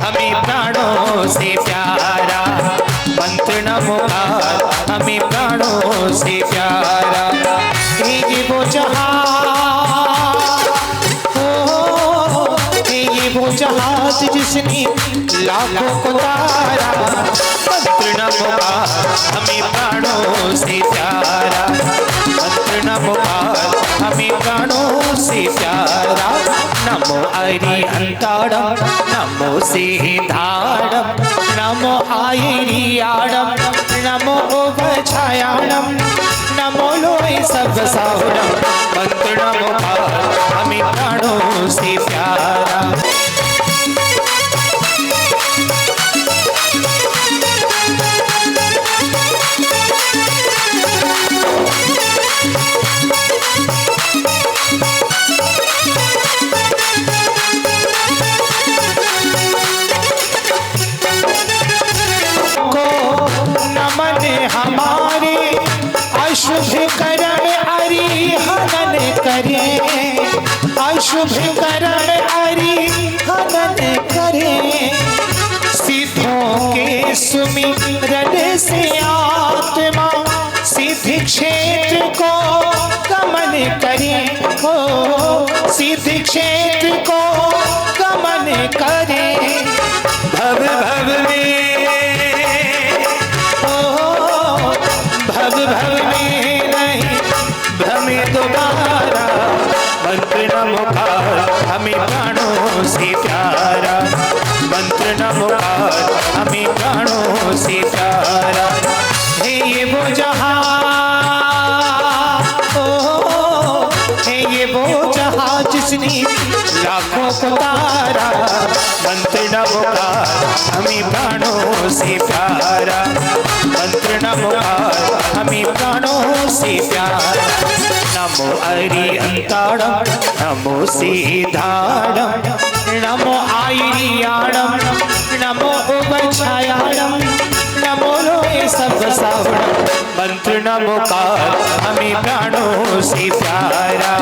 हमें प्राणों से प्यारा मंत्र नमोकार, हमें प्राणों से प्यारा। ये वो जहाज जिसने लाखों को तारा, मंत्र नमोकार हमें प्राणों से प्यारा, मंत्र नमोकार हमें प्राणों से प्यारा। नमो अरिहंताणं नमो सिद्धाणं नमो आयरियाणं नमो उपछायाणं नमो लोय सब साहुणं, मंत्र नमोकार हमें प्राणों से प्यारा। हमारे अशुभ कर्म अरिहनन करे, अशुभ कर्म अरिहनन करे। सिद्धों के सुमिरन से आत्मा सिद्धि क्षेत्र को गमन करे, हो सिद्धि क्षेत्र को गमन करे। भव भव में में नहीं भ्रमे दोबारा, मंत्र नमोकार हमें प्राणों से प्यारा, मंत्र नमोकार हमें प्राणों से प्यारा। हे ये वो जहाज जिसने लाखों को तारा, मंत्र नमोकार हमें प्राणों से प्यारा, मंत्र नमोकार हमें प्राणों से प्यारा। नमो अरिहंताणं नमो सिद्धाणं नमो आयरियाणं नमो उपछायाणं नमो लोय सब साहुणं, मंत्र नमोकार हमें प्राणों से प्यारा,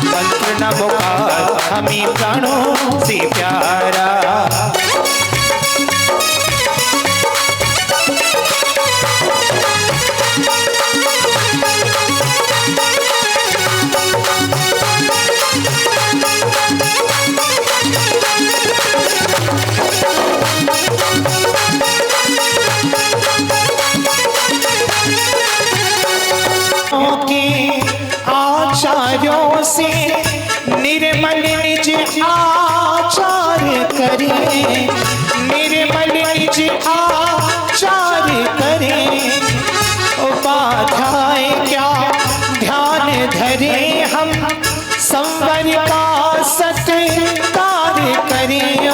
मंत्र नमोकार हमें प्राणों से प्यारा। आचार्यों से निर्मल निज आचार करे, निर्मल निज आचार करे। उपाध्याय क्या ध्यान धरे हम संवर का सत्कार करें, ओ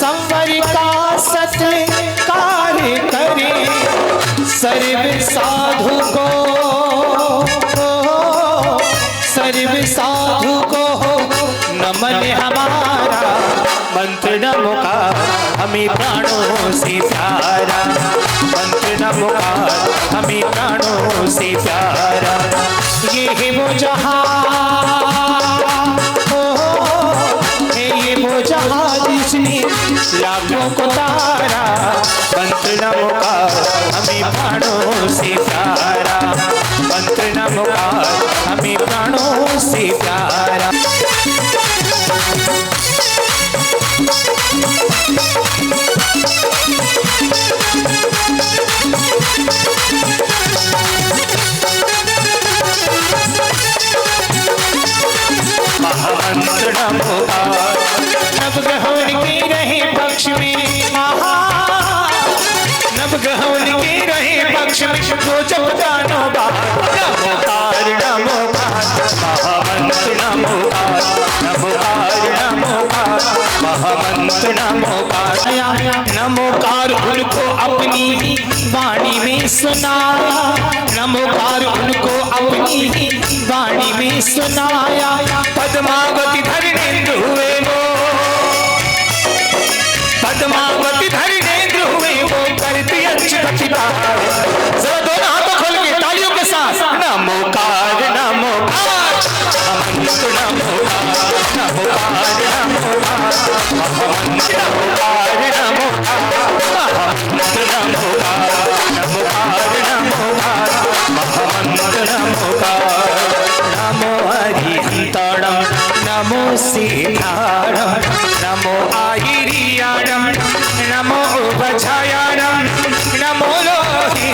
संवर का सत्कार करें। सर्व साधु को साधु को नमन हमारा, मंत्र नमोकार हमें प्राणों से प्यारा, मंत्र नमोकार हमें प्राणों से प्यारा। ये है वो जहाज जिसने लाखों को तारा, मंत्र नमोकार हमें प्राणों से प्यारा, मंत्र नमोकार हमें प्राणों से प्यारा। महामंत्र नमोकार नवग्रहण के रहे पक्ष में, नवग्रहण के रहे पक्ष में वो जपता नमोकार नमोकार। महामंत्र नमोकार नमोकार नमोकार, महामंत्र नमोकार। नमोकार उनको अपनी वाणी में सुनाया, नमोकार उनको अपनी वाणी में सुनाया। पद्मावती धरणेंद्र हुए वो, पद्मावती धरणेंद्र हुए वो, करती अच्छी कथिता। दोनों हाथों खोल के तालियों के साथ नमोकार नमोकार। महामंत्र नमोकार नमोकार महामंत्र नमोकार महामंत्र नमोकार महामंत्र नमोकार नमो हरिहंतणं नमो सीताणं नमो आयिरियाणं नमो उपछायाणं नमो लोहि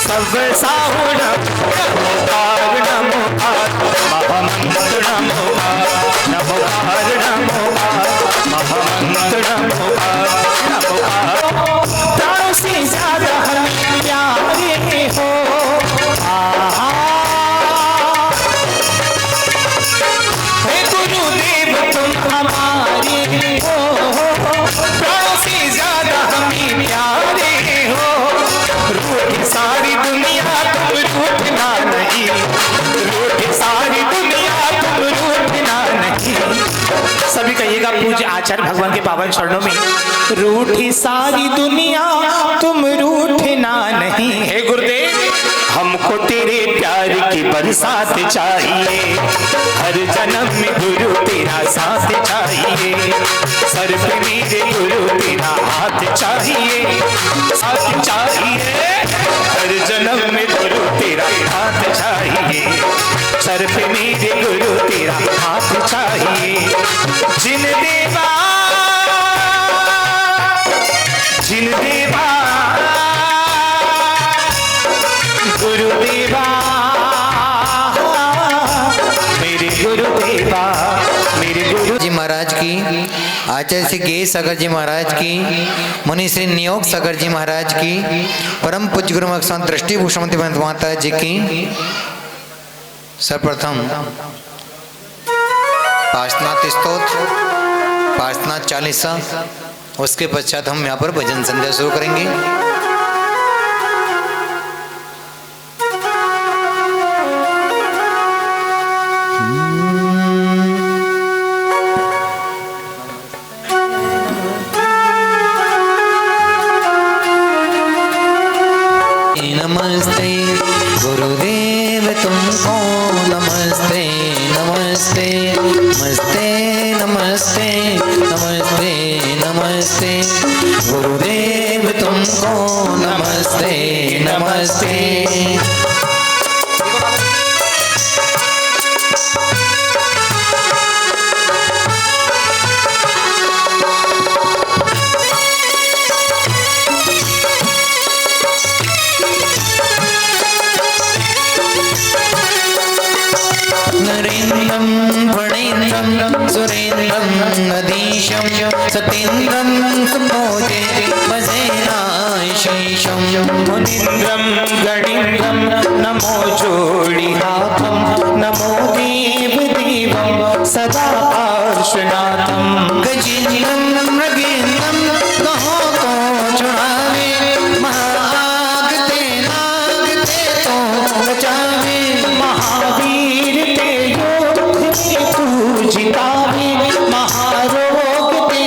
सब साहुणं नमोकार नमोकार महामंत्र नमोकार नमोकार नमोकार महामंत्र नमोकार नमोकार प्राणों से ज्यादा हम प्यारे हो हे गुरुदेव तुम हमारे हो प्राणों से ज्यादा हमें प्यारे हो रूठ सारी दुनिया तुम रूठना नहीं रूठ सारी दुनिया तुम रूठना नहीं। सभी कहिएगा पूज्य आचार्य भगवान के पावन चरणों में रूठी सारी दुनिया तुम रूठना नहीं। हे गुरुदेव हमको तेरे प्यार की बरसात चाहिए हर जन्म में गुरु तेरा साथ चाहिए सर पे मेरे गुरु तेरा हाथ चाहिए साथ चाहिए हर जन्म में गुरु तेरा हाथ चाहिए सर पे मेरे गुरु तेरा हाथ चाहिए जिन देवा गुरुदेवा मेरे गुरुदेवा मेरे गुरु जी महाराज की, आचार्य श्री गे सागर जी महाराज की, मुनि श्री नियोग सागर जी महाराज की, परम पूज्य गुरु मकसान दृष्टि भूषण माता जी की सर्वप्रथम पार्श्वनाथ स्तोत्र पार्श्वनाथ चालीसा, उसके पश्चात हम यहाँ पर भजन संध्या शुरू करेंगे। नमस्ते गुरुदेव तुमको नमस्ते नमस्ते नमस्ते नमस्ते नमस्ते नमस्ते गुरुदेव तुमको नमस्ते नमस्ते। नरेन्द्रं प्रणेन्द्रं सुरेन्द्रं नदीशं सतेन्द्रं सुमोदे भजेनाशेषं मुनीन्द्रं गणीन्द्रं नमो जोड़िहाभं नमो देवदेवं सदा पार्श्वनाथं गजेन्द्रं मृगेन्द्रं कहो को छुड़ावे महाआग ते नाग ते तो बचावे महावीर ते योग ते तू जितावे महारोग ते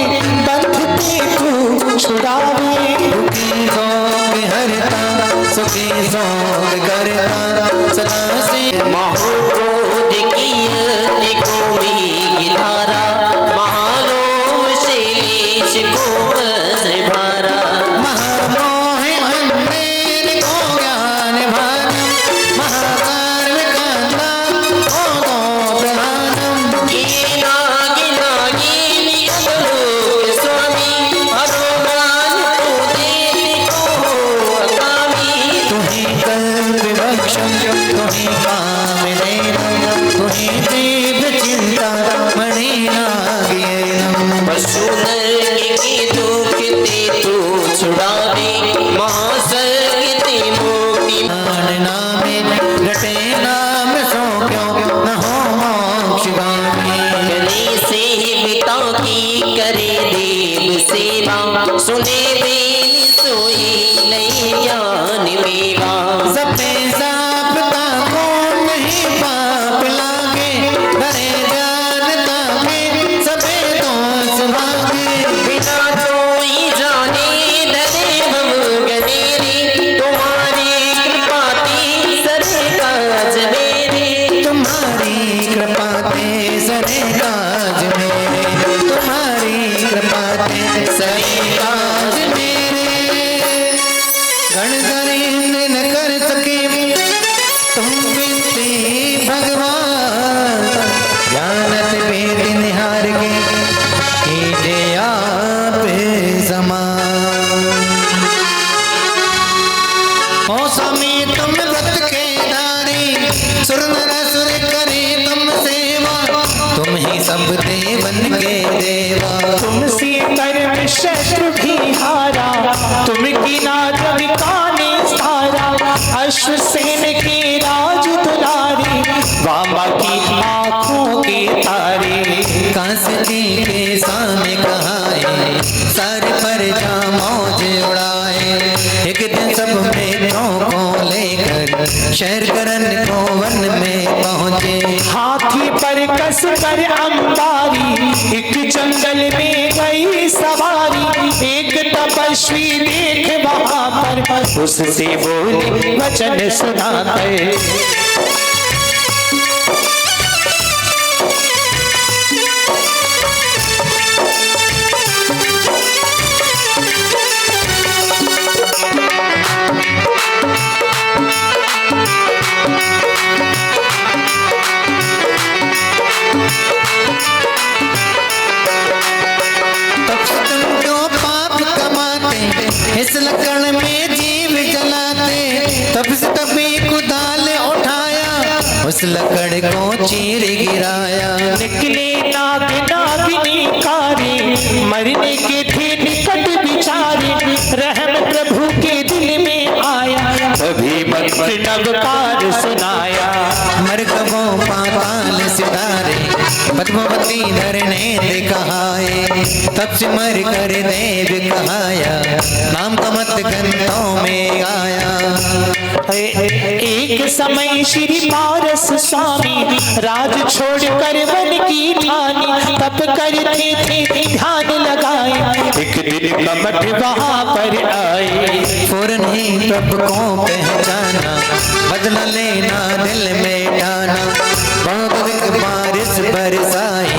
बंध ते तू छुड़ावे दुखी रोग हरता सुखी रोग करता सदा से महाक्रोध की कोई गिधारा महालोभ से लीश को भारा महामोह अंधेर को ज्ञान भानम महाकार्य कांता को तो प्रधानम ये नागी नागी नियमलोक स्वामी हरोगान को देवी को अकामी तुम्हें कल्प वक्षम तुम्हें काम देनम तुम्हें देव चिंता मणि नागियनम पशु नर के दुख ते तू छुड़ावे महासर्ग ते मुक्ति नामे रटे नाम सो क्यों न हो मोक्ष गामी गले से पिता की करे देव सेवा सुने बेन सोई नहीं ज्ञान मेवा सपे साप का को नहीं पाप लागे डरे जानता के सबे दोष भागे बिना कोई जाने डरे हम गनेरे तुम्हारी कृपा ती सरे काज मेरे तुम्हारी कृपा काज मेरे, तुम्हारी कृपा ते सही काज मेरे। गण गणेन्द्र न कर सके तुम बिनती भगवान, जानत भेद निहार के कीजे आप समान। हो स्वामी तुम व्रत के धारी, सुर नर असुर करे तुम सेवा, तुम ही सब देवन के देवा। तुमसे कर्म शत्रु भी हारा, तुम की नाज काने सारा। अश्वसेन के राज दुलारी, वामा की आंखों के तारे। कांस जी के सामने कहाए, सर पर जा मौज उड़ाए। एक दिन सब मित्रों को लेकर शहर करन को वन में पहुँचे। हाथी पर कस कर अंबारी, एक जंगल में गई सवारी। एक तपस्वी देख वहां पर, उससे बोले वचन सुनाते। इस लकड़ में जीव जलाते, तब से तभी कुदाल उठाया, उस लकड़ को चीर गिराया। निकले नाग नागिनी कारे, मरने के थे निकट बिचारे। रहम प्रभु के दिल में आया, तभी मंत्र नवकार सुनाया। मरकबों पाताल सिधारे, पद्मावती धर ने दिखाए। तब से मर कर देव कहाया, नाम का मत ग्रंथों में आया। एक समय श्री पारस स्वामी, राज छोड़ कर वन की ठानी। तप करते थे ध्यान लगाए, एक दिन कमठ वहां पर आए। फौरन ही तब को पहचाना, बदला लेना दिल में ठाना। बहुत अधिक बारिश बरसाई,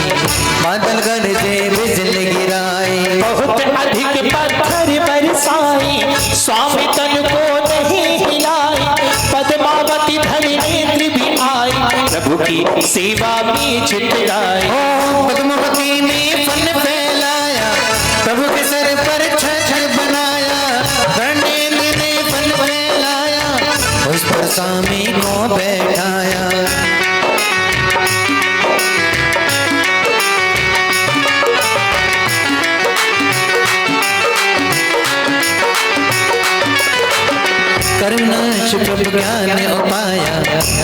बादल गरजे बिजली गिराए। बहुत अधिक पत्थर बरसाई, स्वामी तन को नहीं हिलाई। पद्मावती धर नेत्र भी आई, प्रभु की सेवा में चितराई। पद्मावती ने फन फैलाया, प्रभु के सर पर छत्र बनाया। गणेन्द्र ने फन फैलाया, उस पर स्वामी को बैठाया। करुणाश प्रभु ज्ञान उपाया,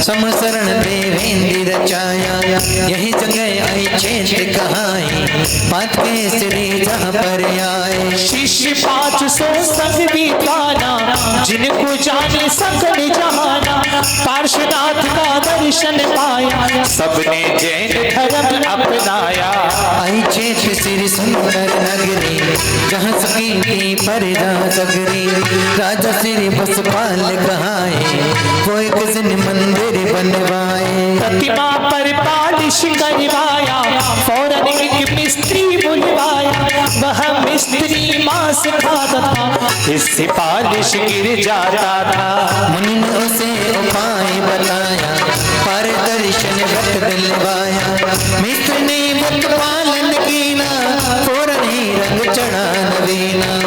समसरण देवेंद्र रचाया। यही जगह आई चेत कहाई, बात के श्री जहाँ पर आए। शिष्य 500 संग दीवाना, जिनको जाने सकल जहाना। पार्श्वनाथ का दर्शन पाया, सबने जैन धर्म अपनाया। आई चेत श्री सुंदर नगरी, जहाँ सकी थी परिजा सगरी। राजा श्री बसपाल कहाए, वो एक दिन मंदिर बनवाए। प्रतिमा पर पालिश करवाया, फौरन एक मिस्त्री बुलवाया। वह मिस्त्री मांस खाता था, इससे पालिश गिर जाता था। मुनि ने उसे उपाय बताया, पर दर्शन व्रत दिलवाया। मिस्र ने व्रत पालन कीना, फौरन ही रंग चढ़ा नवीना।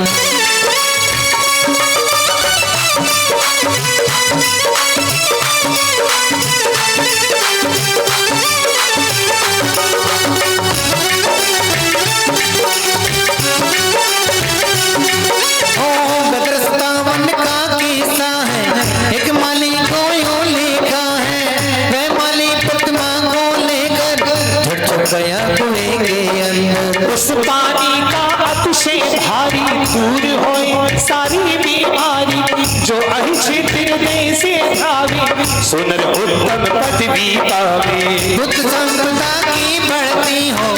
गया कुएं के अंदर, उस पानी का अतिशय भारी। दूर होए सारी बीमारी, जो अहिच्छित हृदय से भावी। सुनर उत्तम पदवी पावे। बुद्ध संपदा की बढ़ती हो,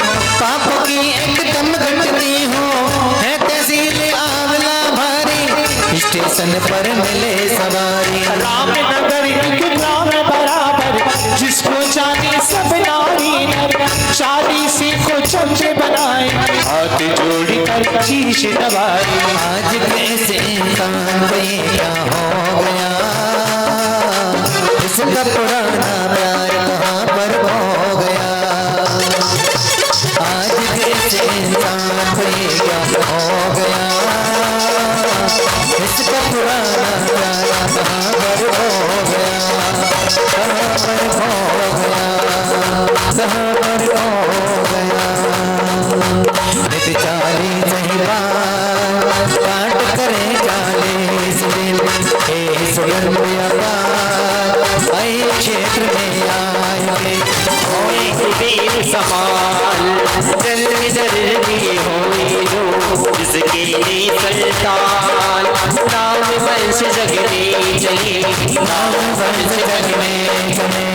पाप की एकदम घटती हो। है तहसील आंवला भारी, स्टेशन पर मिले सवारी। रामनगर एक ग्राम बराबर, जिसको जाने सब नारी नर। 40 हाथ जोड़कर शीश नवाई। आज कैसे इंसान पे क्या हो गया, इसका पुराना प्यार कहाँ पर हो गया। आज कैसे इंसान पे क्या हो गया, इसका पुराना प्यार कहाँ पर हो गया, कहाँ पर हो गया, कहाँ पर हो गया। नित 40 ही बार काट करे 40 दिन, हे सुगंधिया आई क्षेत्र में आए। होए वीर समान जल्दी जल्दी होए जो, जिसके लिए सुल्तान नाम वंश जग में चले, नाम वंश जग में चले,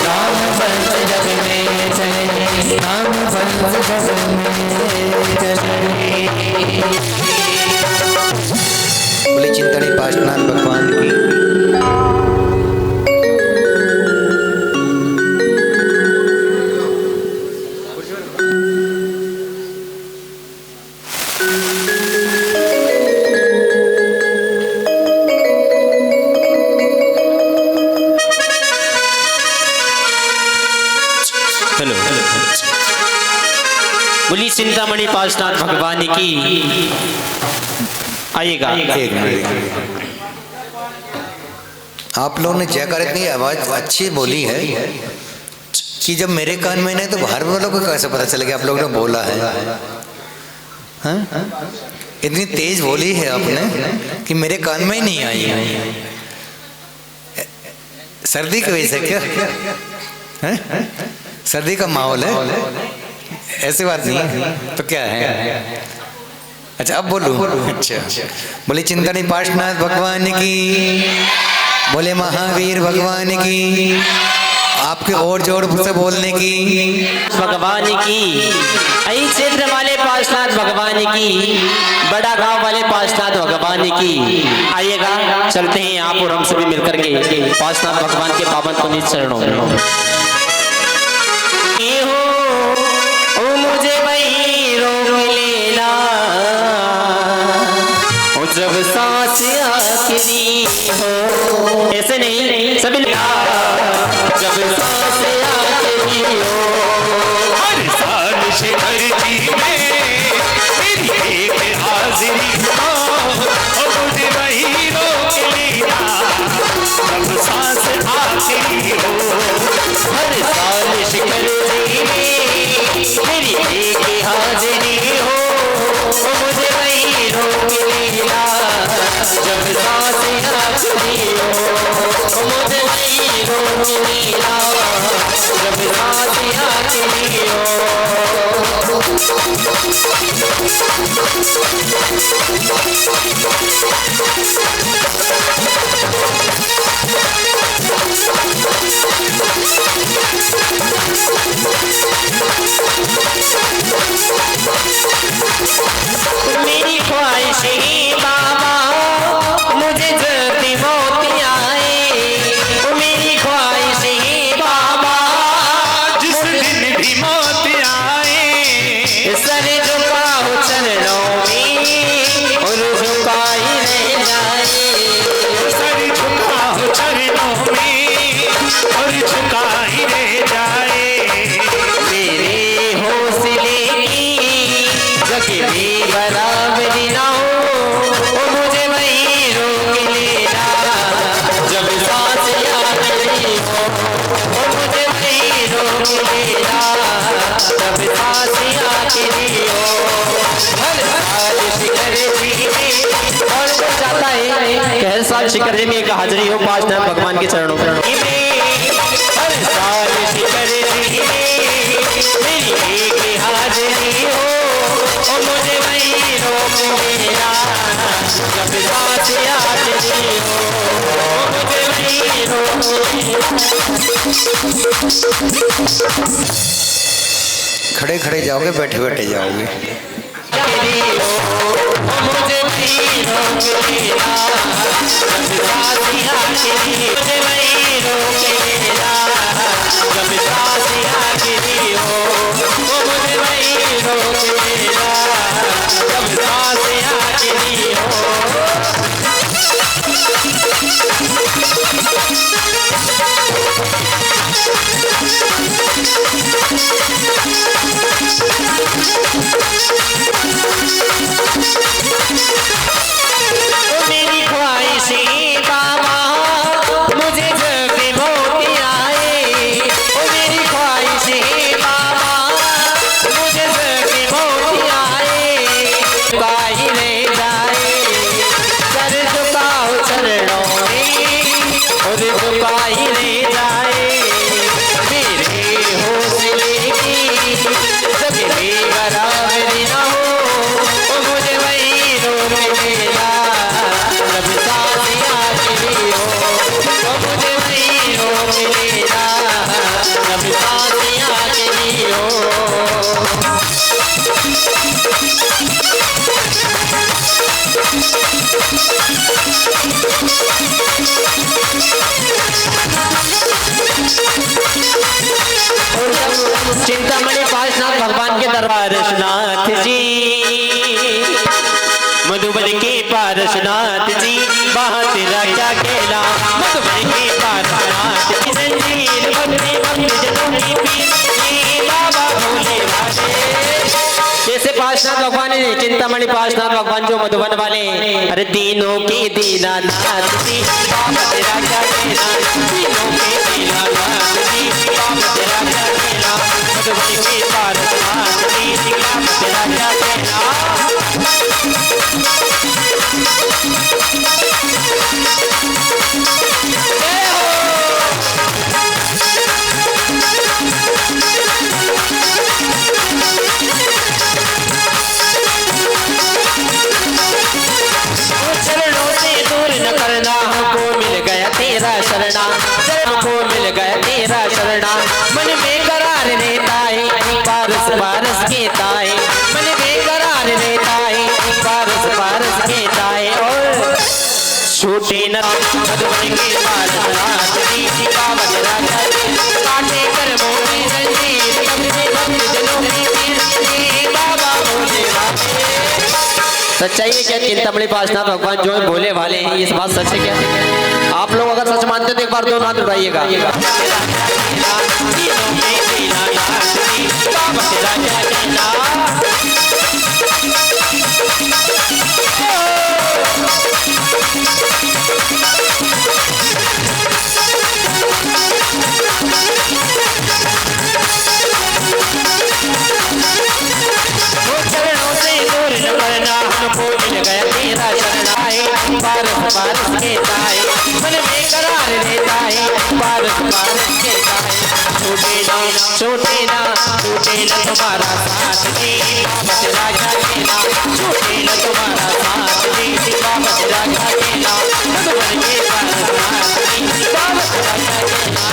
नाम वंश जग में चले, नाम वंश जग में चले। बोले चिंतनी पार्श्वनाथ भगवान की। हेलो बोली चिंतामणि पार्श्वनाथ भगवान की। आइएगा। एक मिनट, आप लोगों ने जयकार इतनी आवाज अच्छी बोली है कि जब मेरे कान में नहीं तो बाहर वालों को कैसे पता चल गया आप लोगों ने बोला है। हाँ? इतनी तेज बोली है आपने कि मेरे कान में ही नहीं आई है। सर्दी की वजह से क्या है? सर्दी का माहौल है, ऐसी बात नहीं है तो क्या है। अच्छा अब बोलूं। अच्छा बोले चिंतनी पार्श्वनाथ भगवान की, बोले महावीर भगवान की, आपके और जोर से बोलने की। भगवान की, आई क्षेत्र वाले पार्श्वनाथ भगवान की, बड़ा गांव वाले पार्श्वनाथ भगवान की। आइएगा चलते हैं आप और हम सभी मिलकर के पार्श्वनाथ भगवान के पावन पुनीत चरणों में। ये हो ओ मुझे वही रोक लेना, ओ जब सांस आखिरी हो, ऐसे नहीं सभी जब सांस आखिरी हो। हर साल शिखर जी में मेरी एक हाजिरी हो, ओ मुझे वही रोक लेना जब सांस आखिरी हो। हर साल शिखर जी में मेरी एक हाजिरी हो, ओ मुझे वही रोक लेना जब सांस आखिरी हो, ओ मुझे वही रोक लेना जब सांस आखिरी मेरी ख्वाहिश ही बाबा मुझे जल्दी मौत आए, मेरी ख्वाहिश ही बाबा जिस दिन भी मौत आए, सर झुकाओ चरणों में और झुकाई रह जाए। सर झुकाओ चरणों में और झुकाई रह जाए। मेरे हौसले की जग में बराबरी ना हो, ओ मुझे वही रोक लेना जब सांस आखिरी हो, ओ मुझे वही रोक लेना जब सांस आखिरी हो। हर साल शिखर जी में और जाता है हर साल शिखर जी में एक हाजिरी हो पार्श्वनाथ भगवान के चरणों पर। हर साल शिखर जी में मेरी एक हाजिरी हो, ओ मुझे वही रोक लेना जब सांस आखिरी हो, ओ मुझे वही रोक खड़े खड़े जाओगे बैठे बैठे जाओगे। आखिरी हो, ओ मुझे वही रोक लेना जब सांस आखिरी, मुझे वही रोक लेना जब सांस आखिरी हो, ओ मुझे वही रोक लेना पारसनाथ जी, मधुबन के पारसनाथ जी, वहाँ तेरा क्या कहना। मधुबन के पारसनाथ जी, संजील भक्ति भक्त जनों की पीर, ये बाबा भोले वाले। जैसे पार्श्वनाथ भगवान है, चिंतामणि पार्श्वनाथ भगवान जो मधुबन वाले, अरे तीनों के दीनानाथ जी, बाबा तेरा क्या कहना। तीनों के दीनानाथ जी, बाबा तेरा क्या कहना। मधुबन के पारसनाथ जी, बाबा तेरा क्या कहना। चरणों से दूर न करना, हमको मिल गया तेरा शरणा। हमको मिल गया तेरा शरणा। मन बेकरार रहता है, पारस पारस कहता है। मन बेकरार रहता है, पारस पारस कहता है। और छूटे न मधुबन के पारसनाथ जी, बाबा तेरा क्या कहना। काटे कर्मों की जंजीर, अपने भक्त जनों की पीर, ये बाबा भोले वाले। सच्चाई है क्या? चिंतामणि पार्श्वनाथ भगवान जो है भोले वाले हैं, इस बात सच है क्या? आप लोग अगर सच मानते तो एक बार दो हाथ उठाइएगा। चरणों से दूर न करना, हमको मिल गया तेरा शरणा है। पारस पारस कहता है, मन बेकरार रहता है, पारस पारस कहता है। छूटे ना छूटे ना छूटे ना तुम्हारा साथ जी, बाबा तेरा क्या कहना। छूटे ना तुम्हारा साथ जी, बाबा तेरा क्या कहना। मधुबन के पारसनाथ जी, बाबा तेरा क्या कहना।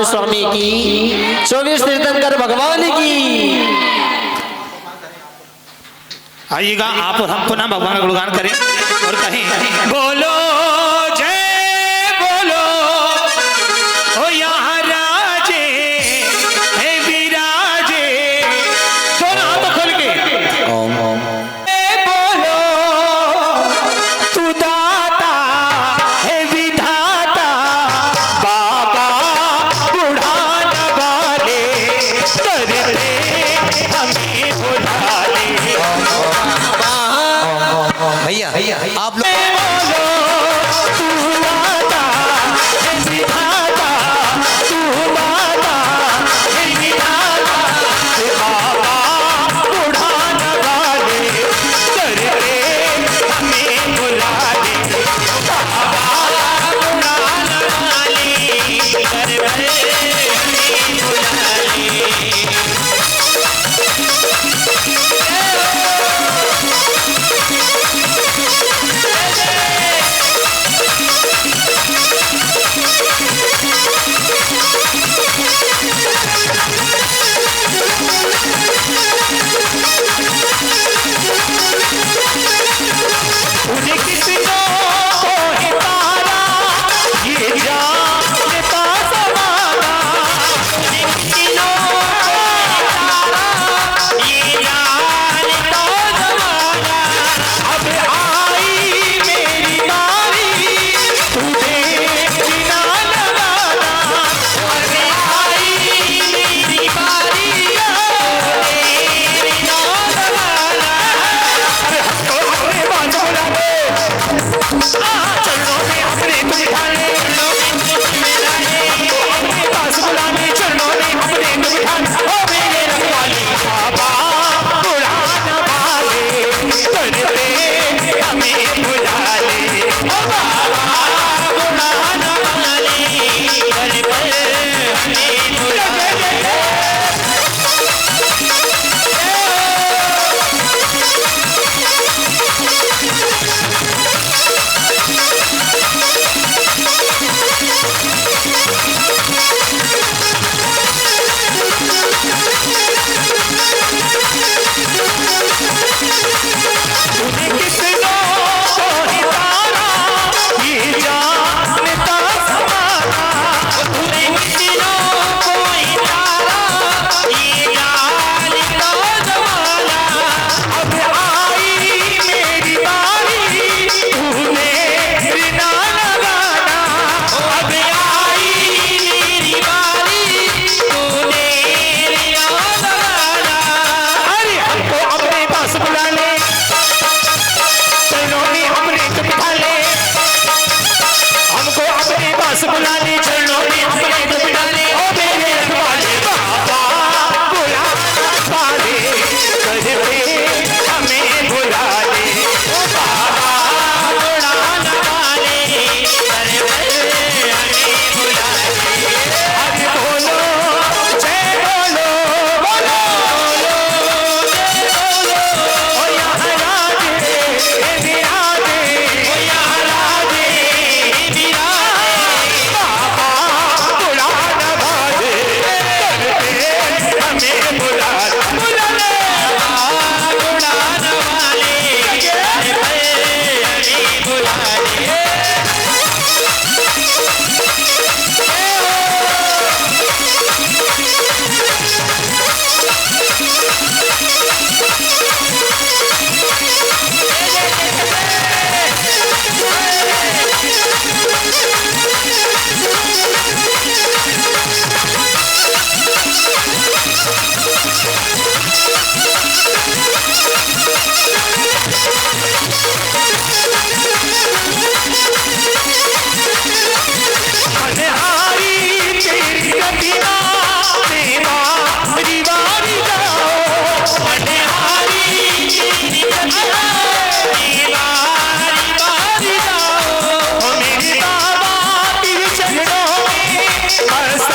स्वामी की 24 तीर्थंकर भगवान की। आइएगा आप और हम पुनः भगवान का गुणगान करें और कहें बोलो जय बोलो ओ यहाँ राजे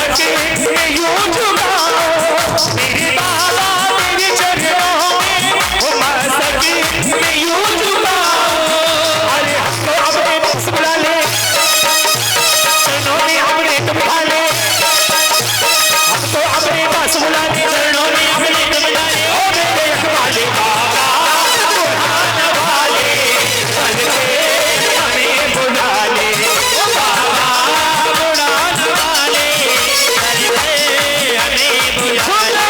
सके यूं झुकाओ मेरे बाबा तेरे चरणों में, ओ माँ सके यूं झुकाओ। अरे हमको अपने पास बुला ले, चरणों में अपने तुम खा ले, हमको अपने पास बुला ले, चरणों में अपने तुम खा ले। ओ मेरे रखवाले बाबा बुढ़ाने वाले, बन के हमें बुला ले, ओ बाबा बुढ़ाने वाले, बन के हमें बुला ले।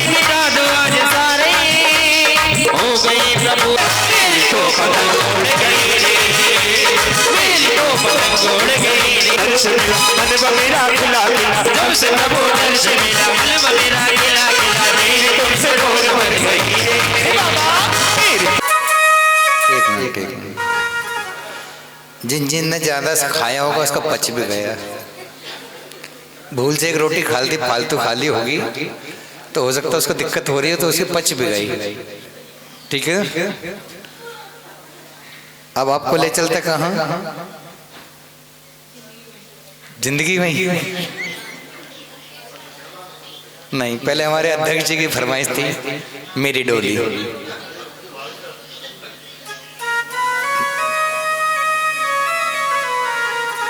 मिटा दो आज सारे, हो गई प्रभु मेरी तो पतंग उड़ गई रे, मेरी तो पतंग उड़ गई रे। दर्शन मन मेरा खिला खिला, जब से प्रभु दर्शन मिला मन मेरा खिला खिला, मेरी तुमसे डोर बन गई रे बाबा मेरी। एक मिनट। जिन जिन ने ज्यादा खाया होगा उसका पच भी गया। भूल से एक रोटी खाली फालतू खाली होगी तो हो सकता है उसको दिक्कत हो रही है तो उसकी पच भी गई। ठीक है, अब आपको ले चलते कहाँ? जिंदगी में ही नहीं, पहले हमारे अध्यक्ष जी की फरमाइश थी मेरी डोली।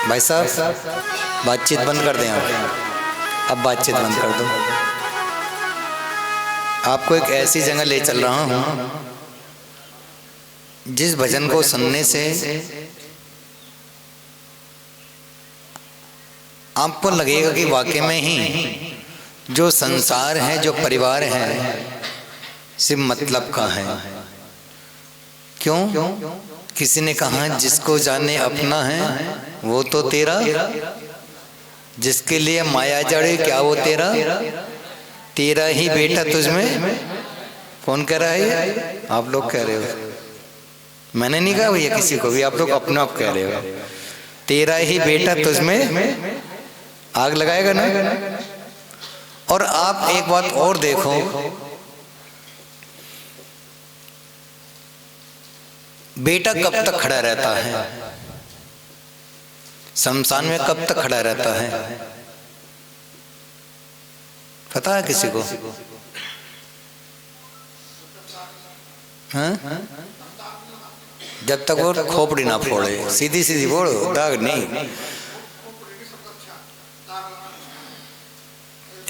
भाई साहब बातचीत बंद कर दें आप, अब बातचीत बंद कर दो। आपको एक ऐसी जगह ले चल रहा हूं जिस भजन को सुनने से आपको लगेगा कि वाकई में ही जो संसार है, जो परिवार है, सिर्फ मतलब का है। क्यों? किसी ने कहा जिसको जाने अपना है वो तो तेरा, जिसके लिए माया जड़े क्या वो तेरा, तेरा ही बेटा तुझमें। कौन कह रहा है ये? आप लोग कह रहे हो, मैंने नहीं कहा भैया किसी को भी, आप लोग अपने आप कह रहे हो। तेरा ही बेटा तुझमें आग लगाएगा ना। और आप एक बात और देखो, बेटा कब तक खड़ा रहता है? शमशान में कब तक खड़ा रहता है? पता है किसी को? हाँ? जब तक वो खोपड़ी ना फोड़े। सीधी सीधी बोलो, दाग नहीं।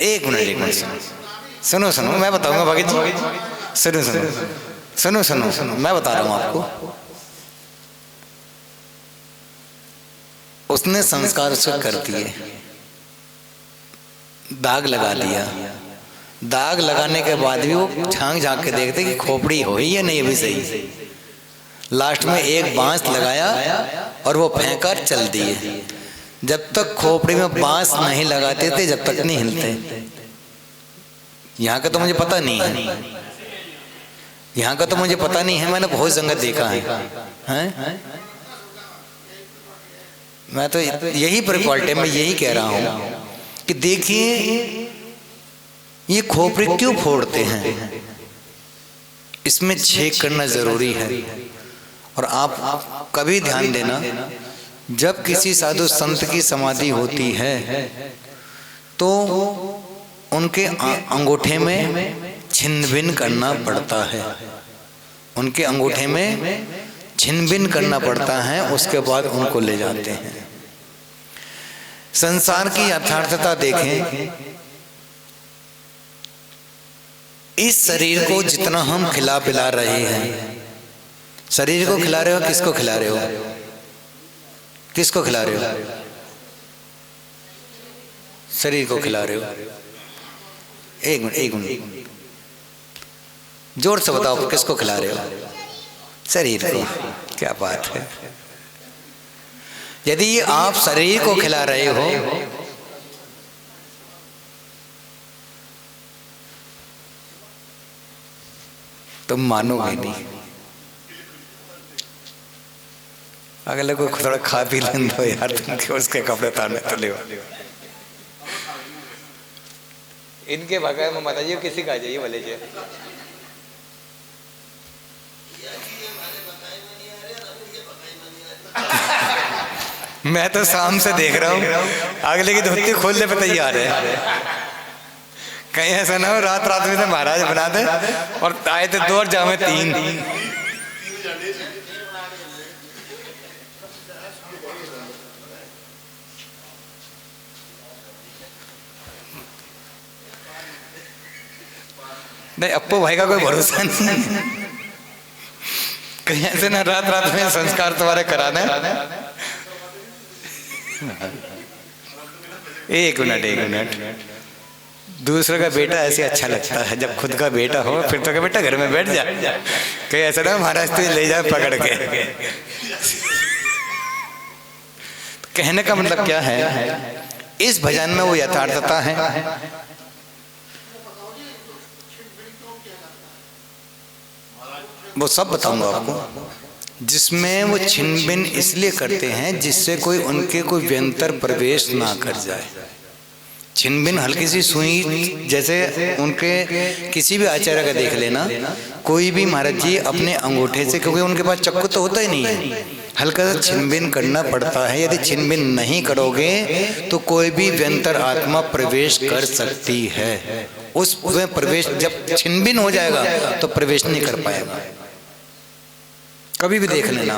एक मिनट सुनो सुनो, मैं बताऊंगा भगत जी। सुनो सुनो सुनो सुनो सुनो, मैं बता रहा हूं आपको। उसने संस्कार उसको कर दिए, दाग लगा दिया। दाग लगाने के बाद भी वो झांक झांक के देखते कि खोपड़ी हो ही या नहीं अभी सही। लास्ट में एक बांस लगाया और वो फेंकर चल दिए। जब तक खोपड़ी में बांस नहीं लगाते थे जब तक नहीं हिलते। यहाँ का तो मुझे पता नहीं है, यहाँ का तो मुझे पता नहीं है, मैंने बहुत जगह देखा है? मैं तो यही परिक्वालिटी में यही कह रहा हूँ कि देखिए ये खोपड़ी क्यों फोड़ते हैं, इसमें छेद करना जरूरी है। और आप कभी ध्यान देना, जब किसी साधु संत की समाधि होती है तो उनके अंगूठे में छिन्न भिन्न करना पड़ता है। उनके अंगूठे में छिन्न भिन्न करना पड़ता है, उसके बाद उनको ले जाते हैं। संसार की यथार्थता देखें, इस शरीर को जितना हम खिला पिला रहे हैं, शरीर को खिला रहे हो, किसको खिला रहे हो? किसको खिला रहे हो? शरीर को खिला रहे हो। एक मिनट जोर से बताओ, किसको खिला रहे हो? शरीर को। क्या बात है। यदि आप शरीर को खिला रहे हो तुम मानोगे नहीं। अगले को थोड़ा खा पी लें दो यार, तुम क्यों उसके कपड़े तारने तुले हो। इनके बगैर में बताइए किसी का जाइए भले जी। मैं तो शाम से देख रहा हूँ अगले की धोती खोलने पे तैयार है। कहीं ऐसा ना हो रात रात में से महाराज बना दे और आए थे 2 और जामे 3। नहीं अप्पू भाई का कोई भरोसा नहीं। कहीं ऐसे ना रात रात में संस्कार तुम्हारे करा दें। एक मिनट। दूसरे का बेटा ऐसे अच्छा लगता है, जब खुद का बेटा हो फिर तो क्या बेटा घर में बैठ जा। कहीं ऐसा ना महाराज तुझे ले जाए पकड़ के। कहने का मतलब क्या है, इस भजन में वो यथार्थता है। वो सब बताऊंगा आपको, जिसमें वो छिनबिन इसलिए करते हैं जिससे कोई उनके कोई व्यंतर प्रवेश ना कर जाए। छिनबिन हल्की सी सुई जैसे उनके किसी भी आचार्य का देख लेना, कोई भी महाराज जी अपने अंगूठे से, क्योंकि उनके पास चक्कू तो होता ही नहीं है, हल्का सा छिनबिन करना पड़ता है। यदि छिनबिन नहीं करोगे तो कोई भी व्यंतर आत्मा प्रवेश कर सकती है। उस में प्रवेश जब छिनबिन हो जाएगा तो प्रवेश नहीं कर पाएगा। कभी भी देख लेना,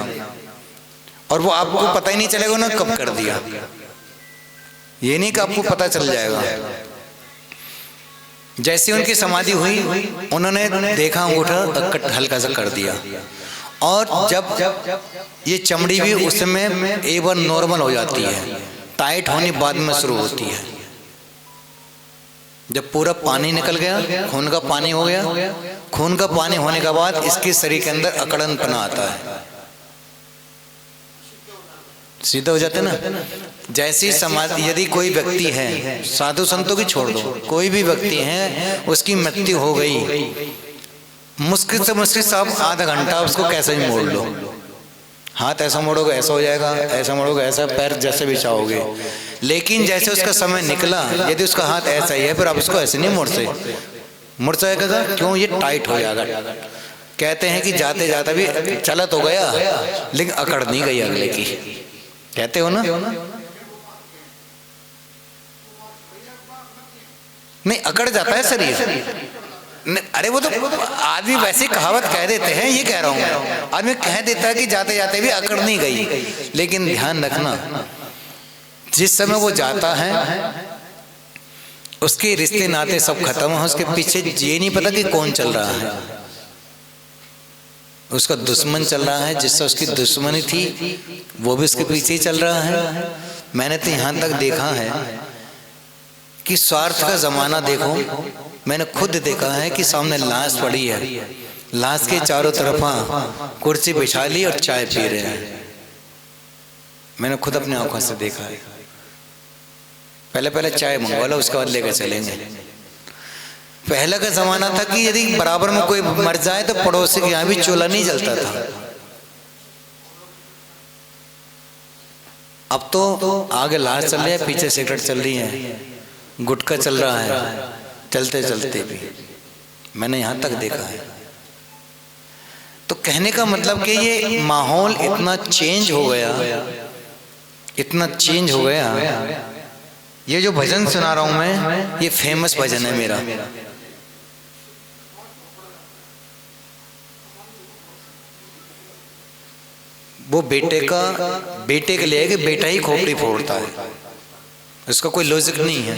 और वो आपको पता ही नहीं चलेगा ना कब कर दिया। ये नहीं कि आपको पता चल जाएगा। जैसे उनकी समाधि हुई, उन्होंने देखा अंगूठा हल्का सा कर दिया, और जब ये चमड़ी भी उस समय एक बार नॉर्मल हो जाती है, टाइट होने बाद में शुरू होती है। जब पूरा पानी निकल गया, खून का पानी हो गया, खून का पानी होने के बाद इसके शरीर के अंदर अकड़नपना आता है, सीधा हो जाते ना। जैसी समाज, यदि कोई व्यक्ति है, साधु संतों की छोड़ दो, कोई भी व्यक्ति है उसकी मृत्यु हो गई, मुश्किल से मुश्किल साहब आधा घंटा उसको कैसे भी मोड़ लो। हाथ ऐसा मोड़ोगे ऐसा हो जाएगा, ऐसा मोड़ोगे ऐसा, पैर जैसे भी चाहोगे। लेकिन जैसे उसका समय निकला, यदि उसका हाथ ऐसा ही है फिर आप उसको ऐसे नहीं मोड़ सकते। मुड़ जाएगा क्यों? ये टाइट हो जाएगा। कहते हैं कि जाते जाते भी चला तो गया लेकिन अकड़ नहीं गई अगले की, कहते हो ना। नहीं अकड़ जाता है शरीर। अरे वो तो आदमी वैसे कहावत कह देते हैं, ये कह रहा हूँ, आदमी कह देता है कि जाते जाते भी अकड़ नहीं गई। लेकिन ध्यान रखना, जिस समय वो जाता है उसके रिश्ते नाते सब खत्म हो, उसके पीछे ये नहीं पता कि कौन चल रहा है। उसका दुश्मन चल रहा है, जिससे उसकी दुश्मनी थी वो भी उसके पीछे ही चल रहा है। मैंने तो यहाँ तक देखा है कि स्वार्थ का जमाना देखो, मैंने खुद देखा है कि सामने लाश पड़ी है, लाश के चारों तरफ कुर्सी बिछा ली और चाय पी रहे हैं। मैंने खुद अपनी आंखों से देखा है। पहले चाय मंगवा लो, उसके बाद लेकर चलेंगे। पहले का जमाना था कि यदि बराबर में कोई मर जाए तो पड़ोसी के यहाँ भी चूल्हा नहीं जलता था। अब तो आगे लाश चल रही है, पीछे सिगरेट चल रही है, गुटखा चल रहा है, चलते चलते भी मैंने यहाँ तक देखा है। तो कहने का मतलब कि ये माहौल इतना चेंज हो गया, इतना चेंज हो गया। ये जो भजन सुना रहा हूं मैं, ये फेमस भजन है मेरा। वो बेटे के लिए है कि बेटा ही खोपड़ी फोड़ता है, इसका कोई लॉजिक नहीं है।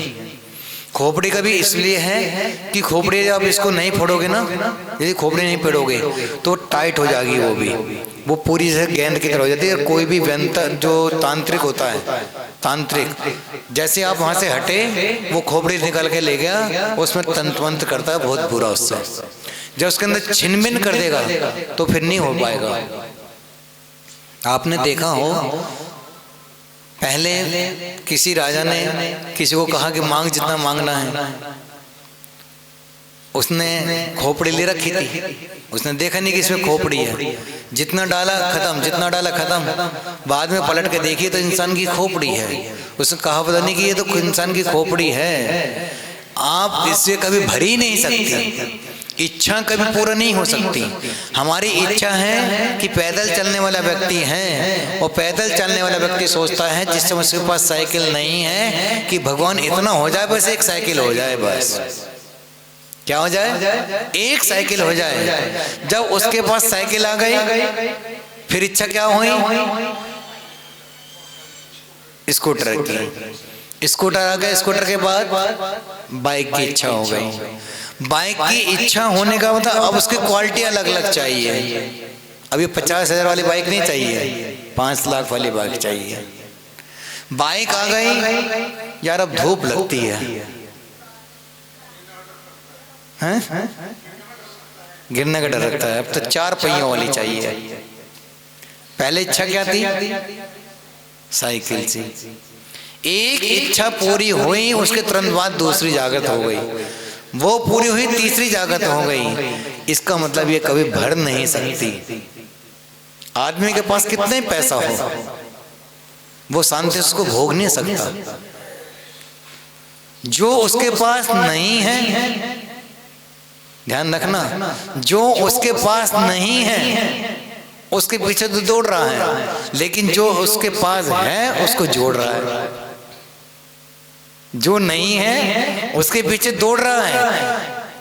खोपड़ी का भी इसलिए है कि खोपड़ी जब इसको नहीं फोड़ोगे ना, यदि खोपड़ी नहीं फोड़ोगे तो टाइट हो जाएगी, वो पूरी से गेंद की तरह हो जाती है। कोई भी व्यंतर जो तांत्रिक होता है, तांत्रिक जैसे आप वहां से हटे वो खोपड़ी निकल के ले गया, उसमें तंत्र मंत्र करता है बहुत बुरा उससे। जब उसके अंदर छिन-भिन कर देगा तो फिर नहीं हो पाएगा। आपने देखा हो, पहले किसी राजा ने किसी को कहा कि मांग जितना मांगना है, उसने खोपड़ी ले रखी थी, उसने देखा नहीं कि इसमें खोपड़ी है, जितना डाला खत्म, जितना डाला खत्म। बाद में पलट के देखिए तो इंसान की खोपड़ी है। उसने कहा पता नहीं कि ये तो इंसान की खोपड़ी है। आप इससे कभी भर ही नहीं सकती, इच्छा कभी पूरा नहीं हो सकती। हमारी इच्छा है कि पैदल चलने वाला व्यक्ति है, और पैदल चलने वाला व्यक्ति सोचता है जिस समय उसके पास साइकिल नहीं है कि भगवान इतना हो जाए बस एक साइकिल हो जाए, बस क्या हो जाए, एक साइकिल हो जाए। जब उसके पास साइकिल आ गई फिर इच्छा क्या हुई, स्कूटर की। स्कूटर आ गया, स्कूटर के बाद बाइक की इच्छा हो गई। बाइक की इच्छा होने का मतलब अब उसकी क्वालिटी अलग अलग चाहिए। अभी 50,000 वाली बाइक नहीं चाहिए, 5 लाख वाली बाइक चाहिए। बाइक आ गई, यार अब धूप लगती है, हैं? गिरने का डर लगता है, अब तो 4 पहियों वाली चाहिए। पहले इच्छा क्या थी, साइकिल से। एक इच्छा पूरी हुई, उसके तुरंत बाद दूसरी जागृत हो गई, वो पूरी हुई, तीसरी जागृत हो गई। इसका मतलब ये कभी भर नहीं सकती। आदमी के पास कितना ही पैसा हो, वो शांति उसको भोग नहीं सकता। जो उसके पास नहीं है, ध्यान रखना, जो उसके पास नहीं है उसके पीछे तो दौड़ रहा है, लेकिन जो उसके पास है उसको जोड़ रहा है। जो नहीं है उसके पीछे दौड़ रहा है,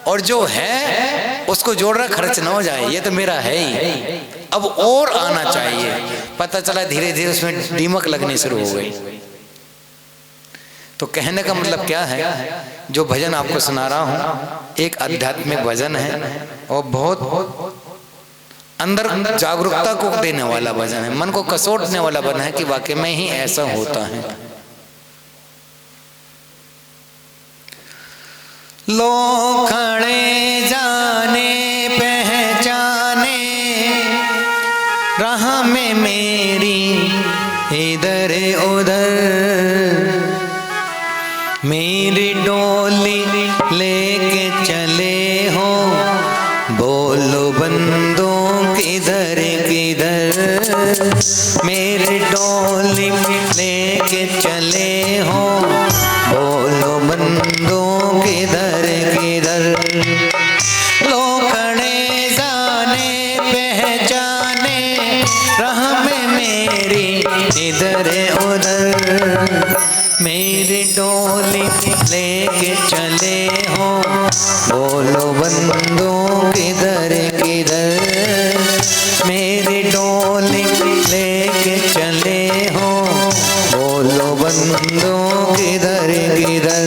और जो है उसको जोड़ रहा, खर्च ना हो जाए, ये तो मेरा है ही, अब और आना चाहिए। पता चला धीरे धीरे उसमें दीमक लगनी शुरू हो गई। तो कहने का मतलब क्या है, जो भजन आपको सुना रहा हूं एक आध्यात्मिक भजन है, और बहुत अंदर जागरूकता को देने वाला भजन है, मन को कसोटने वाला भजन है कि वाकई में ही ऐसा होता है। लोग खड़े जाने पहचाने राह में मेरी इधर उधर, मेरी डोली लेके चले हो, बोलो बंदों किधर किधर, मेरी डोली लेके चले हो, बोलो बंदों किधर किधर। लोग खड़े जाने पहचाने राह में मेरी इधर उधर, मेरी डोली लेके चले हो, बोलो बंदों किधर किधर, मेरी डोली लेके चले हो, बोलो बंदों किधर किधर।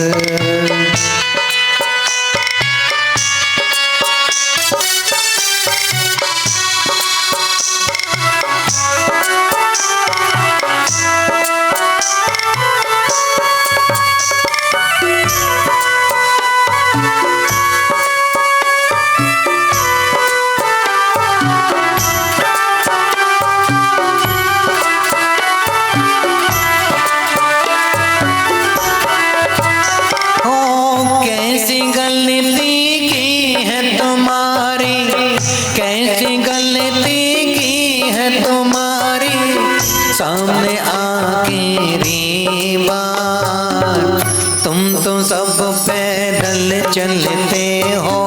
सामने आके री बात, तुम तो सब पैदल चलते हो,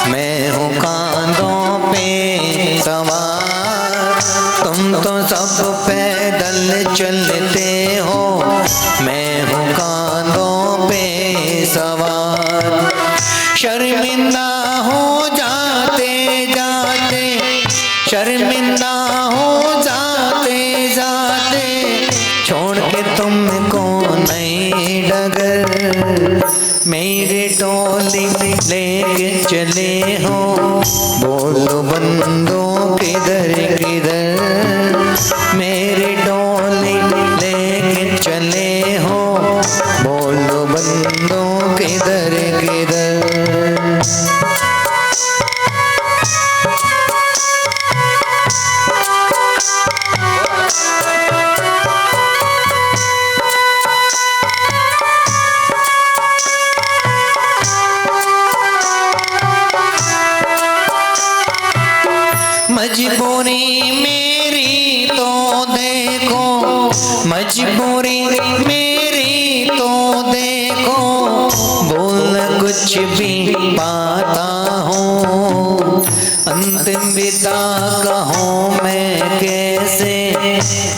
मैं हूँ कांधों पे सवार, तुम तो सब पैदल चलते हो, मैं हूँ कांधों पे सवार। शर्मिंदा हो जाते जाते, शर्मिंदा हो जाते जाते, छोड़ के तुमको नई डगर, मेरे टोली लेके चले हो, बोलो बंदों किधर किधर, मेरी डोली लेके चले हो, बोलो बंदों किधर किधर। मजबूरी मेरी तो देखो, बोल कुछ भी पाता हूँ। अंतिम विदा कहूँ मैं कैसे,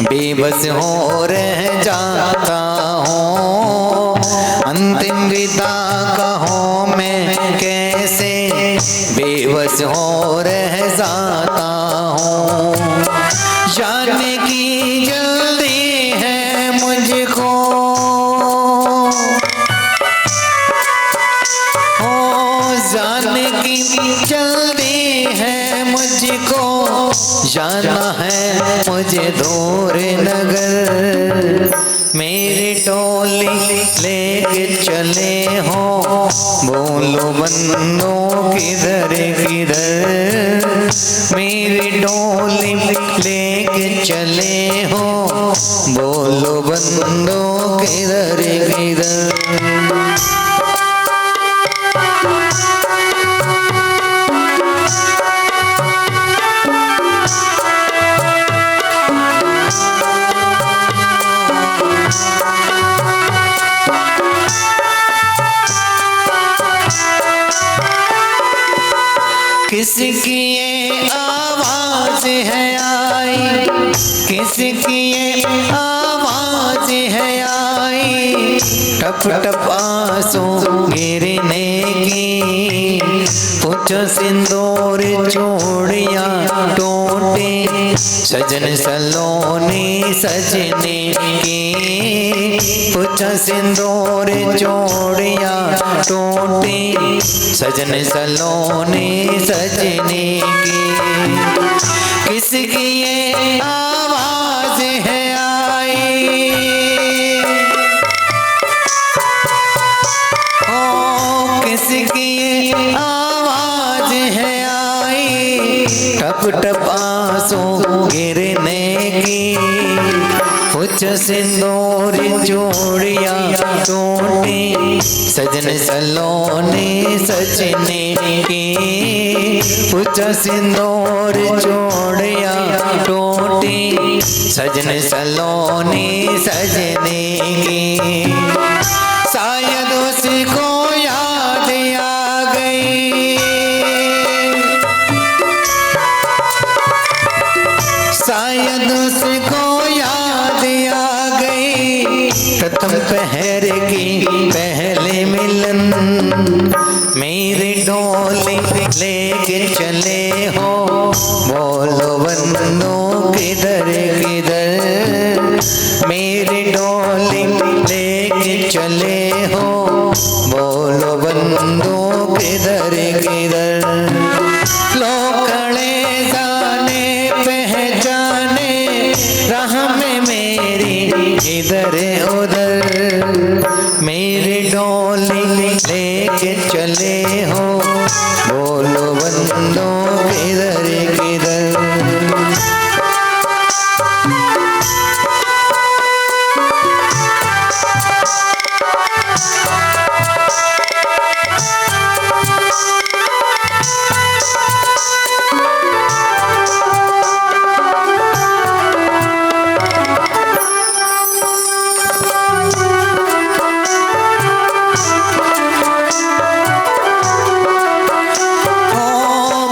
बेबस हो रह जाता हूँ। अंतिम विदा कहूँ मैं कैसे, बेबस हो रह जाता हूँ। जाने की जल्दी है मुझको, हो जाने की जल्दी है मुझको। जाना है मुझे दूर नगर, मेरी टोली लेके चले हो। बोलो बंदो किधर किधर, मेरी टोली लेके चले हो। बोलो बंदो किधर किधर। किसकी ये आवाज है आई, किसकी ये आवाज है आई। टप टप आंसू गिरने की, कुछ सिंदूर चूड़ियां टूटे। सजन सलोनी सजने की, कुछ सिंदूर चूड़ियां टूटे। सजन सलोनी सजने की, किसकी ये आवाज है आई। ओ किसकी ये आवाज है आई। टप टप आंसू गिरने की, कुछ सिंदूर चूड़ियां टूटी। सजन सलोनी सजने की, कुछ सिंदूर चूड़ियां टूटी। सजन सलोनी सजने की, शायद उसको याद आ गई। शायद उसको याद आ गई, प्रथम पहर की पहले मिलन। मेरी डोली लेके चले हो, बोलो बंदो किधर किधर। मेरी डोली लेके चले हो, बोलो बंदो किधर किधर। लोग खड़े जाने पहचाने, राह में मेरी इधर उधर। मेरी डोली लेके चले हो, बोलो बंदो किधर किधर।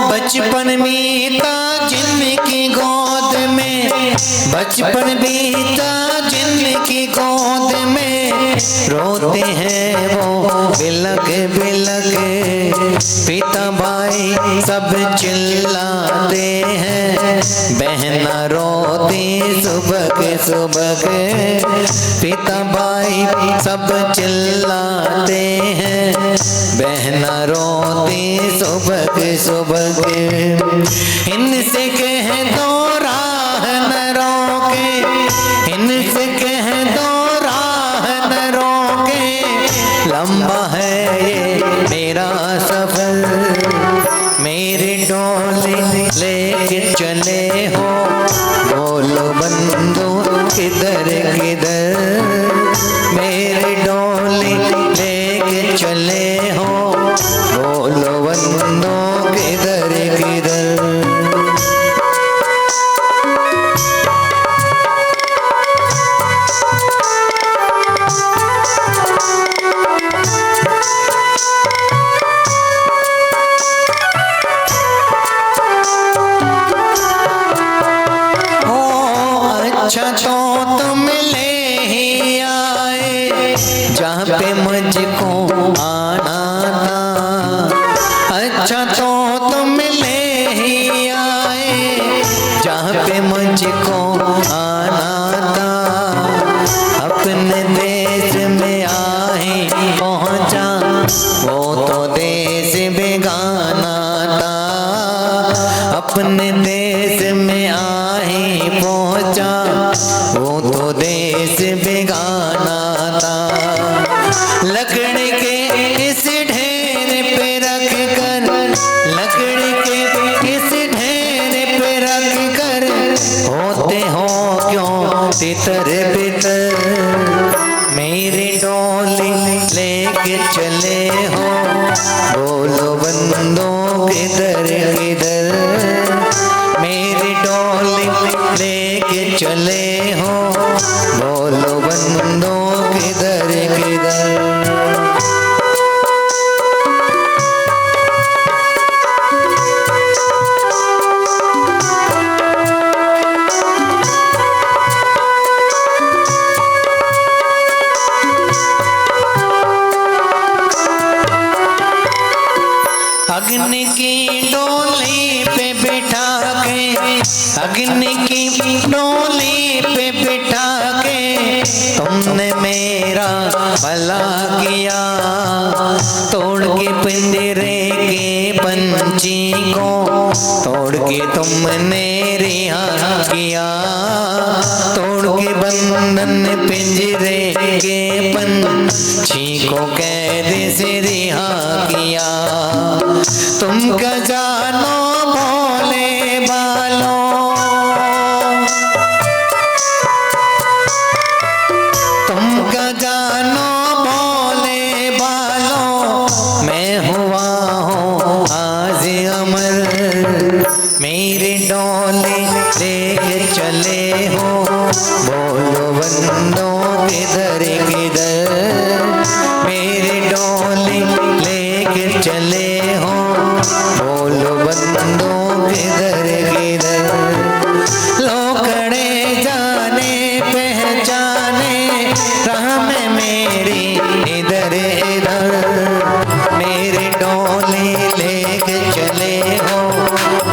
बचपन बीता जिनकी गोद में, बचपन बीता जिनकी गोद में। रोते हैं वो बिलक बिलक, पिता भाई सब चिल्लाते हैं। बहना रोती सुबह सुबह, पिता भाई सब चिल्लाते हैं। बहना रोती सुबह सुबह, इनसे कह दो राह न रोके, इनसे कह दो राह न रोके। लंबा है ये मेरा सफर, मेरी डोली लेके चले हो, बोलो बंदो किधर किधर। मेरी डोली लेके चले हो, बोलो बंदो किधर किधर। अच्छा तो तुम ले ही आए जहाँ पे मुझको आना था। अच्छा तो तुम ले ही आए जहाँ पे मुझको आना था। अपने देश में आए पहुँचा वो तो देश बेगाना था। अपने देश में आए पहुँचा वो तो देश बेगाना था। लकड़ी के इस ढेर पे रख कर, लकड़ी के इस ढेर पे रख कर होते हो क्यों तितर बितर। मेरी डोली लेके चले हो बोलो बंदों किधर किधर। मेरी डोली लेके चले हो बोलो बंदों किधर किधर। अग्नि की डोली पे बिठा के, अग्नि की डोली पे बिठा के तुमने मेरा भला किया। तोड़ के पिंजरे के पंछी को तोड़ के तुमने रिहा किया। तोड़ के बंधन पिंजरे के पंछी को कैद से रिहा किया। तुम क्या जानो भोले बालों, तुम क्या जानो भोले बालों। मैं हुआ हूँ आज अमर। मेरी डोली लेके चले हो बोलो बंदों किधर किधर। मेरी डोली लेके चले हो बोलो बंदों किधर किधर। लोकड़े जाने पहचाने राह में मेरी इधर इधर। मेरी डोली लेके चले हो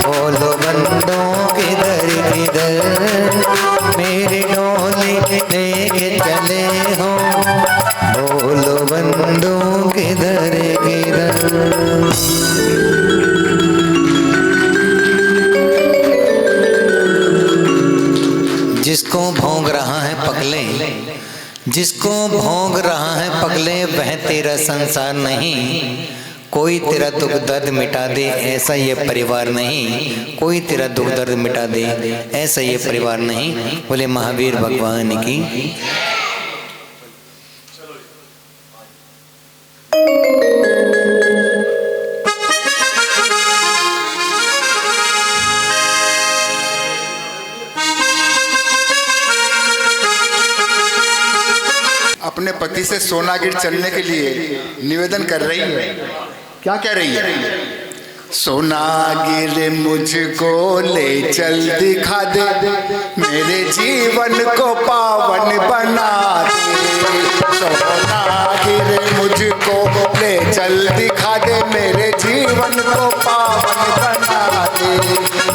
बोलो बंदों किधर किधर। मेरी डोली लेके चले हो बोलो बंदों किधर किधर। जिसको भोग रहा है पगले, जिसको भोग रहा है पगले वह तेरा संसार नहीं। कोई तेरा दुख दर्द मिटा दे ऐसा ये परिवार नहीं। कोई तेरा दुख दर्द मिटा दे ऐसा ये परिवार नहीं। बोले महावीर भगवान की। अपने पति से सोनागिर चलने के लिए निवेदन कर रही है। क्या कह रही है? सोनागिर मुझको ले चल दिखा दे, मेरे जीवन को पावन बना दे। सोनागिर मुझको ले चल दिखा दे, मेरे जीवन को पावन बना दे।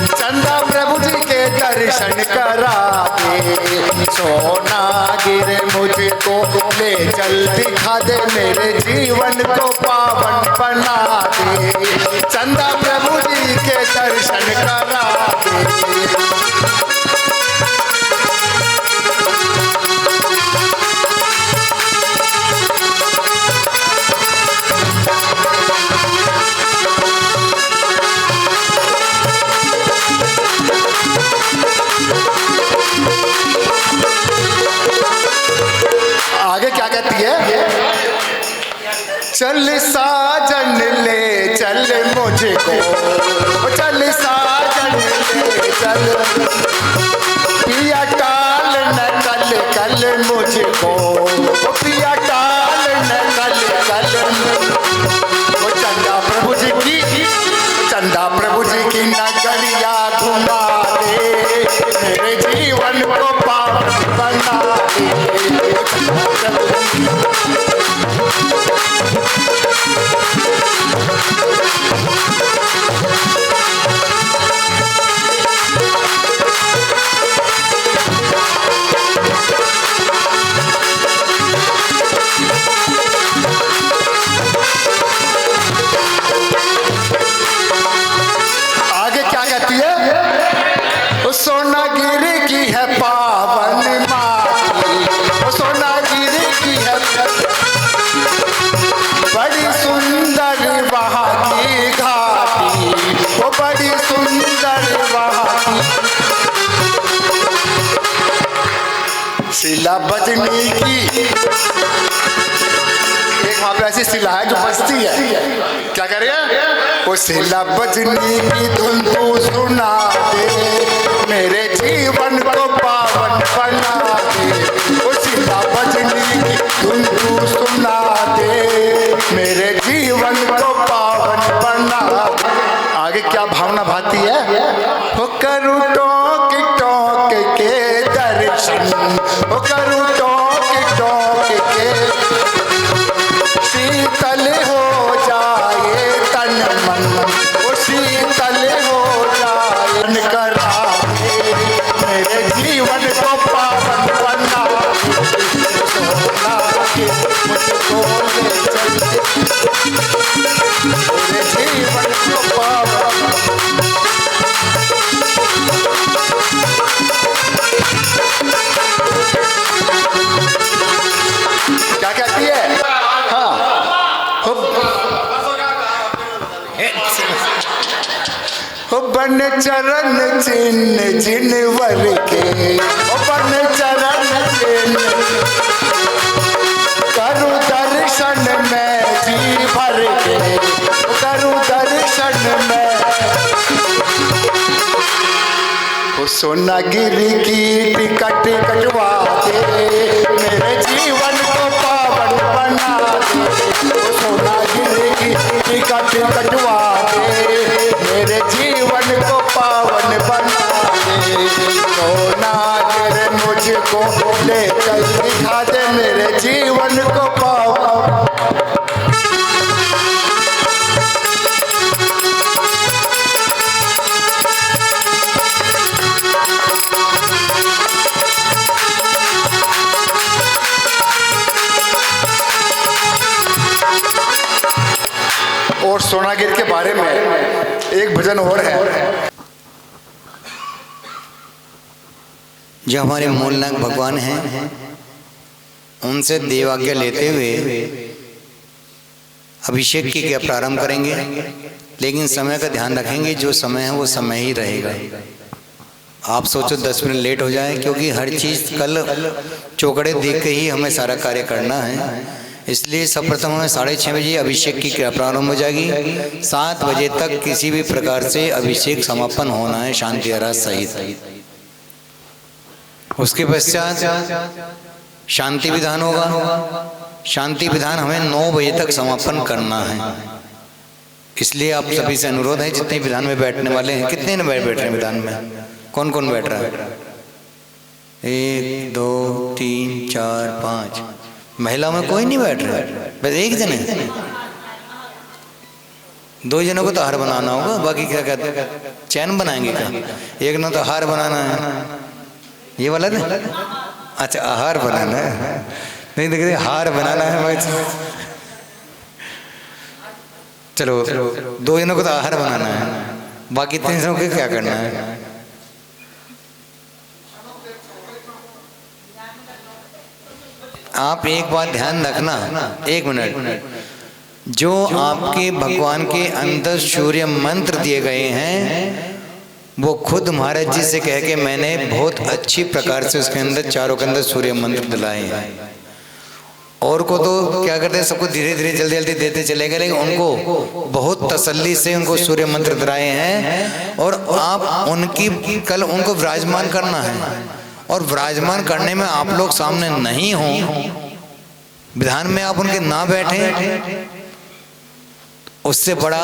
चंदा प्रभु जी के दर्शन करा दे। सोनागिर मुझको ले चल दिखा दे, मेरे जीवन को पावन बना दे। चंदा प्रभु जी के दर्शन करा दे। आगे क्या कहती है? चल साजन ले चल मुझको, चल साजन ले चल। पिया टाल न कल कल मुझको, पिया टाल न कल कल। चंदा प्रभु जी की, चंदा प्रभु जी की नगरिया घुमा दे, मेरे जी जीवन को पावन बना दे। आगे क्या कहती है? सोनागिरी की है पावन माटी, सोनागिरी की है बड़ी सुंदर वहाँ की घाटी, वो बड़ी सुंदर वहाँ की। शिला बजनी की एक वहाँ पे ऐसी शिला है जो बजती है, क्या कर रही है? वो शिला बजनी की धुन तू सुना दे, मेरे जीवन को पावन बना दे। वो शिला बजनी की धुन तू सुना दे, मेरे जीवन को पावन बना दे। आगे क्या भावना भाती है? वो करूँ टोक टोक के दर्शन, वो करूँ टोक के शीतल हो जाए तन मन, वो शीतल हो जाए करा मेरे जीवन को पावन बना। सोना के मुझको ले चल मेरे जीवन को पावन। क्या कहती है? बन चरण चिन्ह जिनवर के, बन चरण चिन्ह करूँ दर्शन में जी भर के, करूँ दर्शन में। वो सोनागिरी की टिकट कटवा दे, मेरे जीवन को पावन बना दे। वो सोनागिरी की टिकट कटवा दे, मेरे जीवन को पावन बना दे। सोनागिरी मुझको ले चल दिखा दे, मेरे जीवन को पावन। और सोनागिरी के बारे में एक भजन और है। जो हमारे मूलनायक भगवान हैं, उनसे देवाज्ञा लेते हुए अभिषेक की क्या प्रारंभ करेंगे, लेकिन समय का ध्यान रखेंगे। जो समय है वो समय ही रहेगा। आप सोचो 10 मिनट लेट हो जाए, क्योंकि हर चीज़ कल चौकड़े देख के ही हमें सारा कार्य करना है। इसलिए सर्वप्रथम हमें 6:30 बजे अभिषेक की क्रिया प्रारंभ हो जाएगी। 7 बजे तक किसी भी प्रकार से अभिषेक समापन होना है शांति आरती सहित। उसके पश्चात शांति विधान होगा। शांति विधान हमें 9 बजे तक समापन करना है। इसलिए आप सभी से अनुरोध है, जितने विधान में बैठने वाले हैं, कितने बैठ रहे हैं विधान में, कौन कौन बैठ रहा है? 1 2 3 4 5। महिलाओं में कोई नहीं बैठ रहा है, बस एक जन है। 2 जनों को तो हार बनाना होगा, बाकी क्या कहते हैं चैन बनाएंगे क्या? एक ने तो हार बनाना है, ये वाला ना। अच्छा आहार बनाना है, नहीं देख रहे, हार बनाना है भाई। चलो 2 जनों को तो आहार बनाना है, बाकी 3 जनों को क्या करना है? आप एक बात ध्यान रखना, 1 मिनट। जो आपके भगवान के अंदर सूर्य मंत्र दिए गए हैं, वो खुद महाराज जी से कह के मैंने बहुत अच्छी प्रकार से उसके अंदर चारों के अंदर सूर्य मंत्र दिलाए हैं। और को तो क्या करते हैं, सबको धीरे धीरे जल्दी जल्दी देते चले गए, लेकिन उनको बहुत तसल्ली से उनको सूर्य मंत्र दिलाए हैं। और आप उनकी कल उनको विराजमान करना है, और विराजमान करने में आप लोग सामने नहीं हो, विधान में आप उनके ना बैठे, उससे बड़ा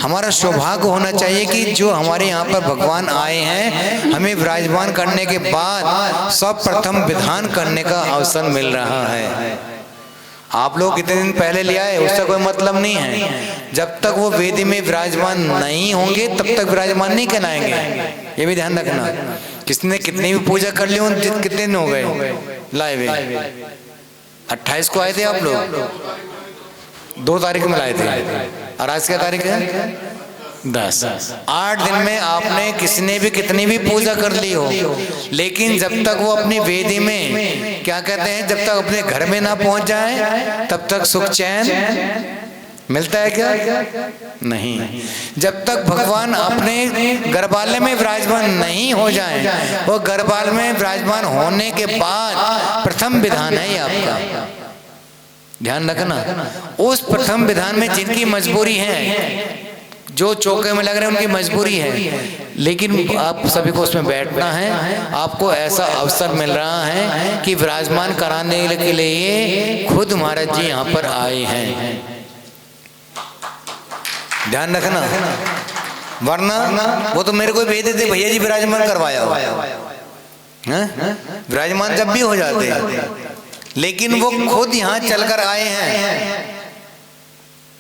हमारा सौभाग्य होना चाहिए कि जो हमारे यहाँ पर भगवान आए हैं, हमें विराजमान करने के बाद सर्वप्रथम विधान करने का अवसर मिल रहा है। आप लोग कितने दिन पहले ले आए उसका कोई मतलब नहीं है। जब तक वो वेदी में विराजमान नहीं होंगे तब तक विराजमान नहीं कहलाएंगे, ये भी ध्यान रखना। किसने कितनी भी पूजा कर ली, कितने दिन हो गए लाए हुए? 28 को आए थे आप लोग, 2 तारीख में लाए थे, और आज क्या तारीख है? 10। 8 दिन में आपने किसने भी कितनी भी पूजा कर ली हो, लेकिन जब तक वो अपनी वेदी में क्या कहते हैं, जब तक अपने घर में ना पहुंच जाए तब तक सुख चैन मिलता है क्या? नहीं। जब तक भगवान अपने गर्भालय में विराजमान नहीं हो जाए, वो गर्भालय में विराजमान होने के बाद प्रथम विधान है ये आपका, ध्यान रखना। उस प्रथम विधान में जिनकी मजबूरी है, जो चौके में लग रहे हैं उनकी मजबूरी है, लेकिन आप सभी को उसमें बैठना है। आपको ऐसा अवसर मिल रहा है कि विराजमान कराने के लिए खुद महाराज जी यहाँ पर आए हैं, ध्यान रखना। वरना वो तो मेरे को भेज देते, भैया जी विराजमान करवाया हो, विराजमान जब भी हो जाते हैं, लेकिन वो खुद यहाँ चलकर आए हैं।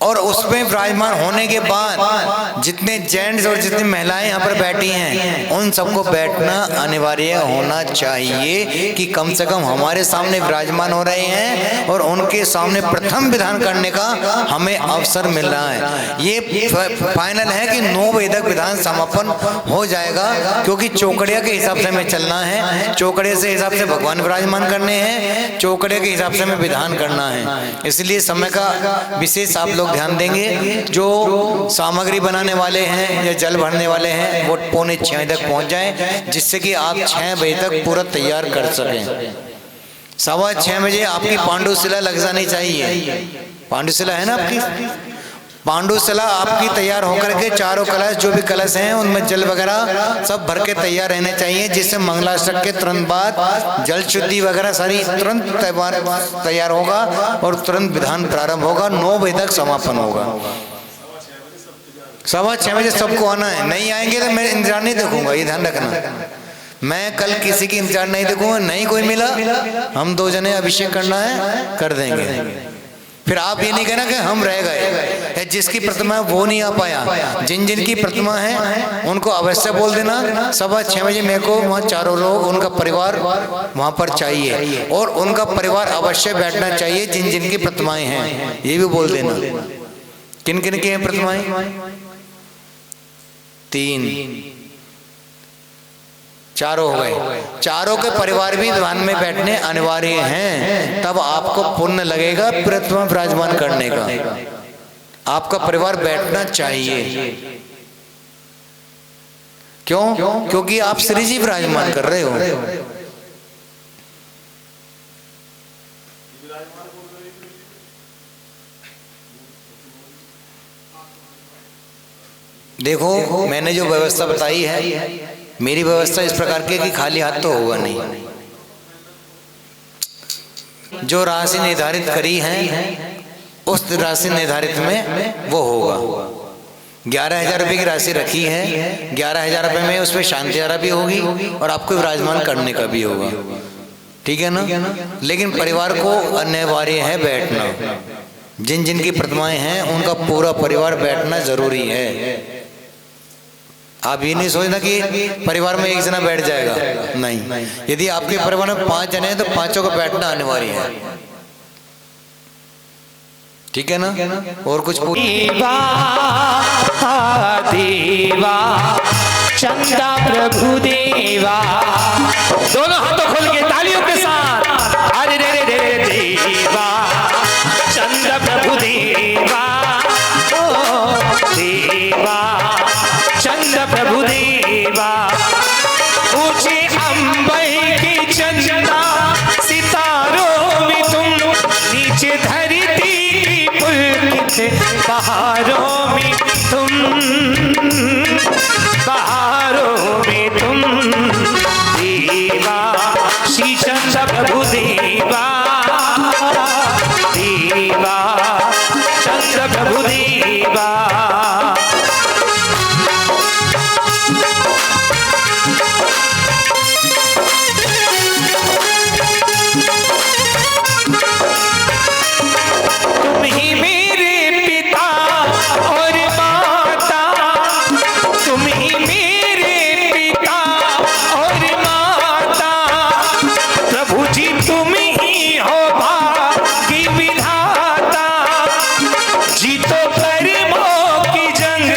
और उसमें विराजमान होने के बाद जितने जेंट्स और जितनी महिलाएं यहाँ पर बैठी हैं, उन सबको बैठना अनिवार्य होना चाहिए कि कम से कम हमारे सामने विराजमान हो रहे हैं और उनके सामने प्रथम विधान करने का हमें अवसर मिल रहा है। ये फाइनल है कि 9 बजे तक विधान समापन हो जाएगा, क्योंकि चौकड़िया के हिसाब से हमें चलना है। चौकड़े से हिसाब से भगवान विराजमान करने हैं, चौकड़े के हिसाब से हमें विधान करना है। इसलिए समय का विशेष आप लोग ध्यान देंगे। जो सामग्री बनाने वाले हैं या जल भरने वाले हैं वो 5:45 तक पहुंच जाएं, जिससे कि आप 6 बजे तक पूरा तैयार कर सकें। 6:15 बजे आपकी पांडुशिला लग जानी चाहिए। पांडुशिला है ना आपकी? पांडुशिला आपकी तैयार होकर के चारों कलश, जो भी कलश हैं उनमें जल वगैरह सब भर के तैयार रहने चाहिए, जिससे मंगलाष्टक के तुरंत बाद जल शुद्धि वगैरह सारी तुरंत तैयार होगा और तुरंत विधान प्रारंभ होगा। 9 बजे तक समापन होगा। 6:15 बजे सबको आना है। नहीं आएंगे तो मैं इंतजार नहीं देखूंगा, ये ध्यान रखना। मैं कल किसी की इंतजार नहीं देखूंगा, नहीं कोई मिला, हम 2 जने अभिषेक करना है कर देंगे। फिर आप ये नहीं कहना कि हम रह गए, जिसकी प्रतिमा है वो नहीं आ पाया। जिन जिन की प्रतिमा है उनको अवश्य बोल देना 6:15 बजे मेरे को वहाँ चारों लोग, उनका परिवार वहाँ पर चाहिए, और उनका परिवार अवश्य बैठना चाहिए जिन जिन की प्रतिमाएं हैं, ये भी बोल देना। किन किन की हैं प्रतिमाएं? 3, चारों हो गए। चारों के परिवार भी विधान में बैठने अनिवार्य हैं, तब आपको पुण्य लगेगा प्रतिमा विराजमान करने का। आपका परिवार बैठना चाहिए। क्यों? क्योंकि आप श्री जी विराजमान कर रहे हो। देखो, मैंने जो व्यवस्था बताई है, मेरी व्यवस्था इस प्रकार की कि खाली हाथ तो होगा नहीं। जो राशि निर्धारित करी है उस राशि निर्धारित में वो होगा। 11,000 रुपये की राशि रखी है, 11,000 रुपये में उसमें शांति धारा भी होगी और आपको विराजमान करने का भी होगा, ठीक है ना? लेकिन परिवार को अनिवार्य है बैठना। जिन जिन की प्रतिमाएं हैं उनका पूरा परिवार बैठना जरूरी है। आप ये नहीं सोचना कि परिवार में एक जना बैठ जाएगा, नहीं। यदि आपके परिवार में 5 जने हैं तो 5 को बैठना अनिवार्य है, ठीक है ना? और कुछ देवा देवा चंदा प्रभु देवा, दोनों हाथों खोल के तालियों के साथ, अरे रे रे रे देवा चंदा प्रभु देवा, ओ देवा चंद्र प्रभु देवा, ऊंचे अंबर की चंदा सितारों में तुम, नीचे धरती की पुलकित बहारों में तुम, बहारों में तुम देवा, श्री चंद्र प्रभु देवा, देवा चंद्र प्रभु देवा। तुम ही मेरे पिता और माता, तुम ही मेरे पिता और माता, प्रभु जी तुम ही हो भाग्य विधाता। जीतो कर्मों की जंग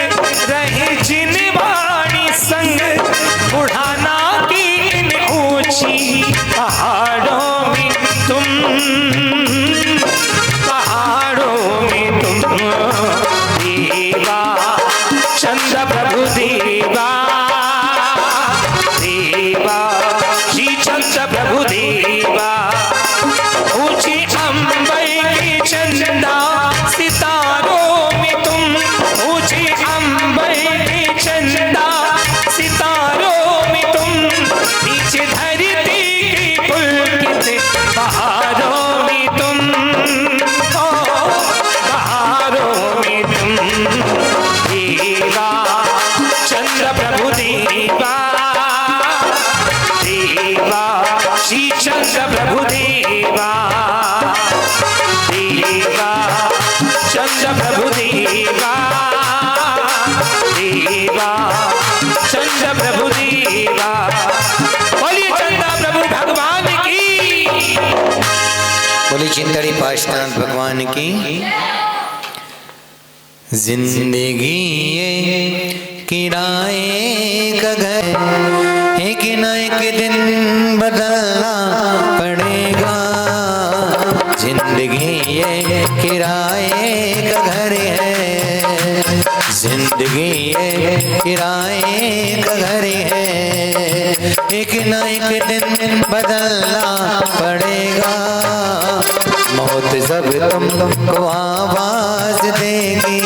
रहे जिन वाणी संग, बुढ़ाना की इन ऊंची पहाड़ों में तुम, पहाड़ों में तुम देवा चंद्र प्रभु देवा, देवा श्री चंद्र प्रभु देवा। ऊंची अंबर की चंदा सितारों में तुम, ऊंची अंबर की चंदा सितारों में तुम, नीचे धरती की पुलकित पहाड़ों में तुम, ओ पहाड़ों में तुम देवा चंद्र प्रभु देवा, देवा श्री चंद्र प्रभु देवा, देवा चंद्र प्रभु देवा, देवा चंद्र प्रभु देवा। बोलिए चंद्र प्रभु भगवान की। बोली चिंतड़ी पाशनाथ भगवान की। जिंदगी ये किराए का घर, एक न एक दिन बदलना पड़ेगा। जिंदगी ये किराए का घर है, जिंदगी ये किराए का घर है, एक न एक दिन बदलना पड़ेगा। मौत जब तुमको आवाज देगी,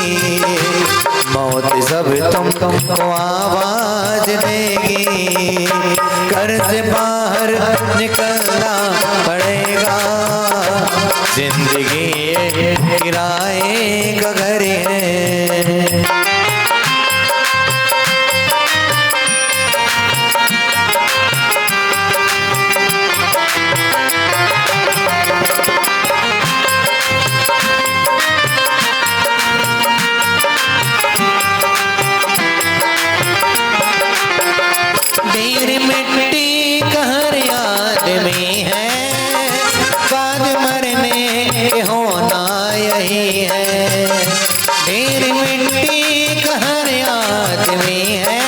मौत जब तुमको आवाज देगी, घर से बाहर निकलना पड़ेगा। जिंदगी ये किराए का घर है। ढेर मिट्टी का हर आदमी है, बाद मरने के होना यही है। ढेर मिट्टी का हर आदमी है,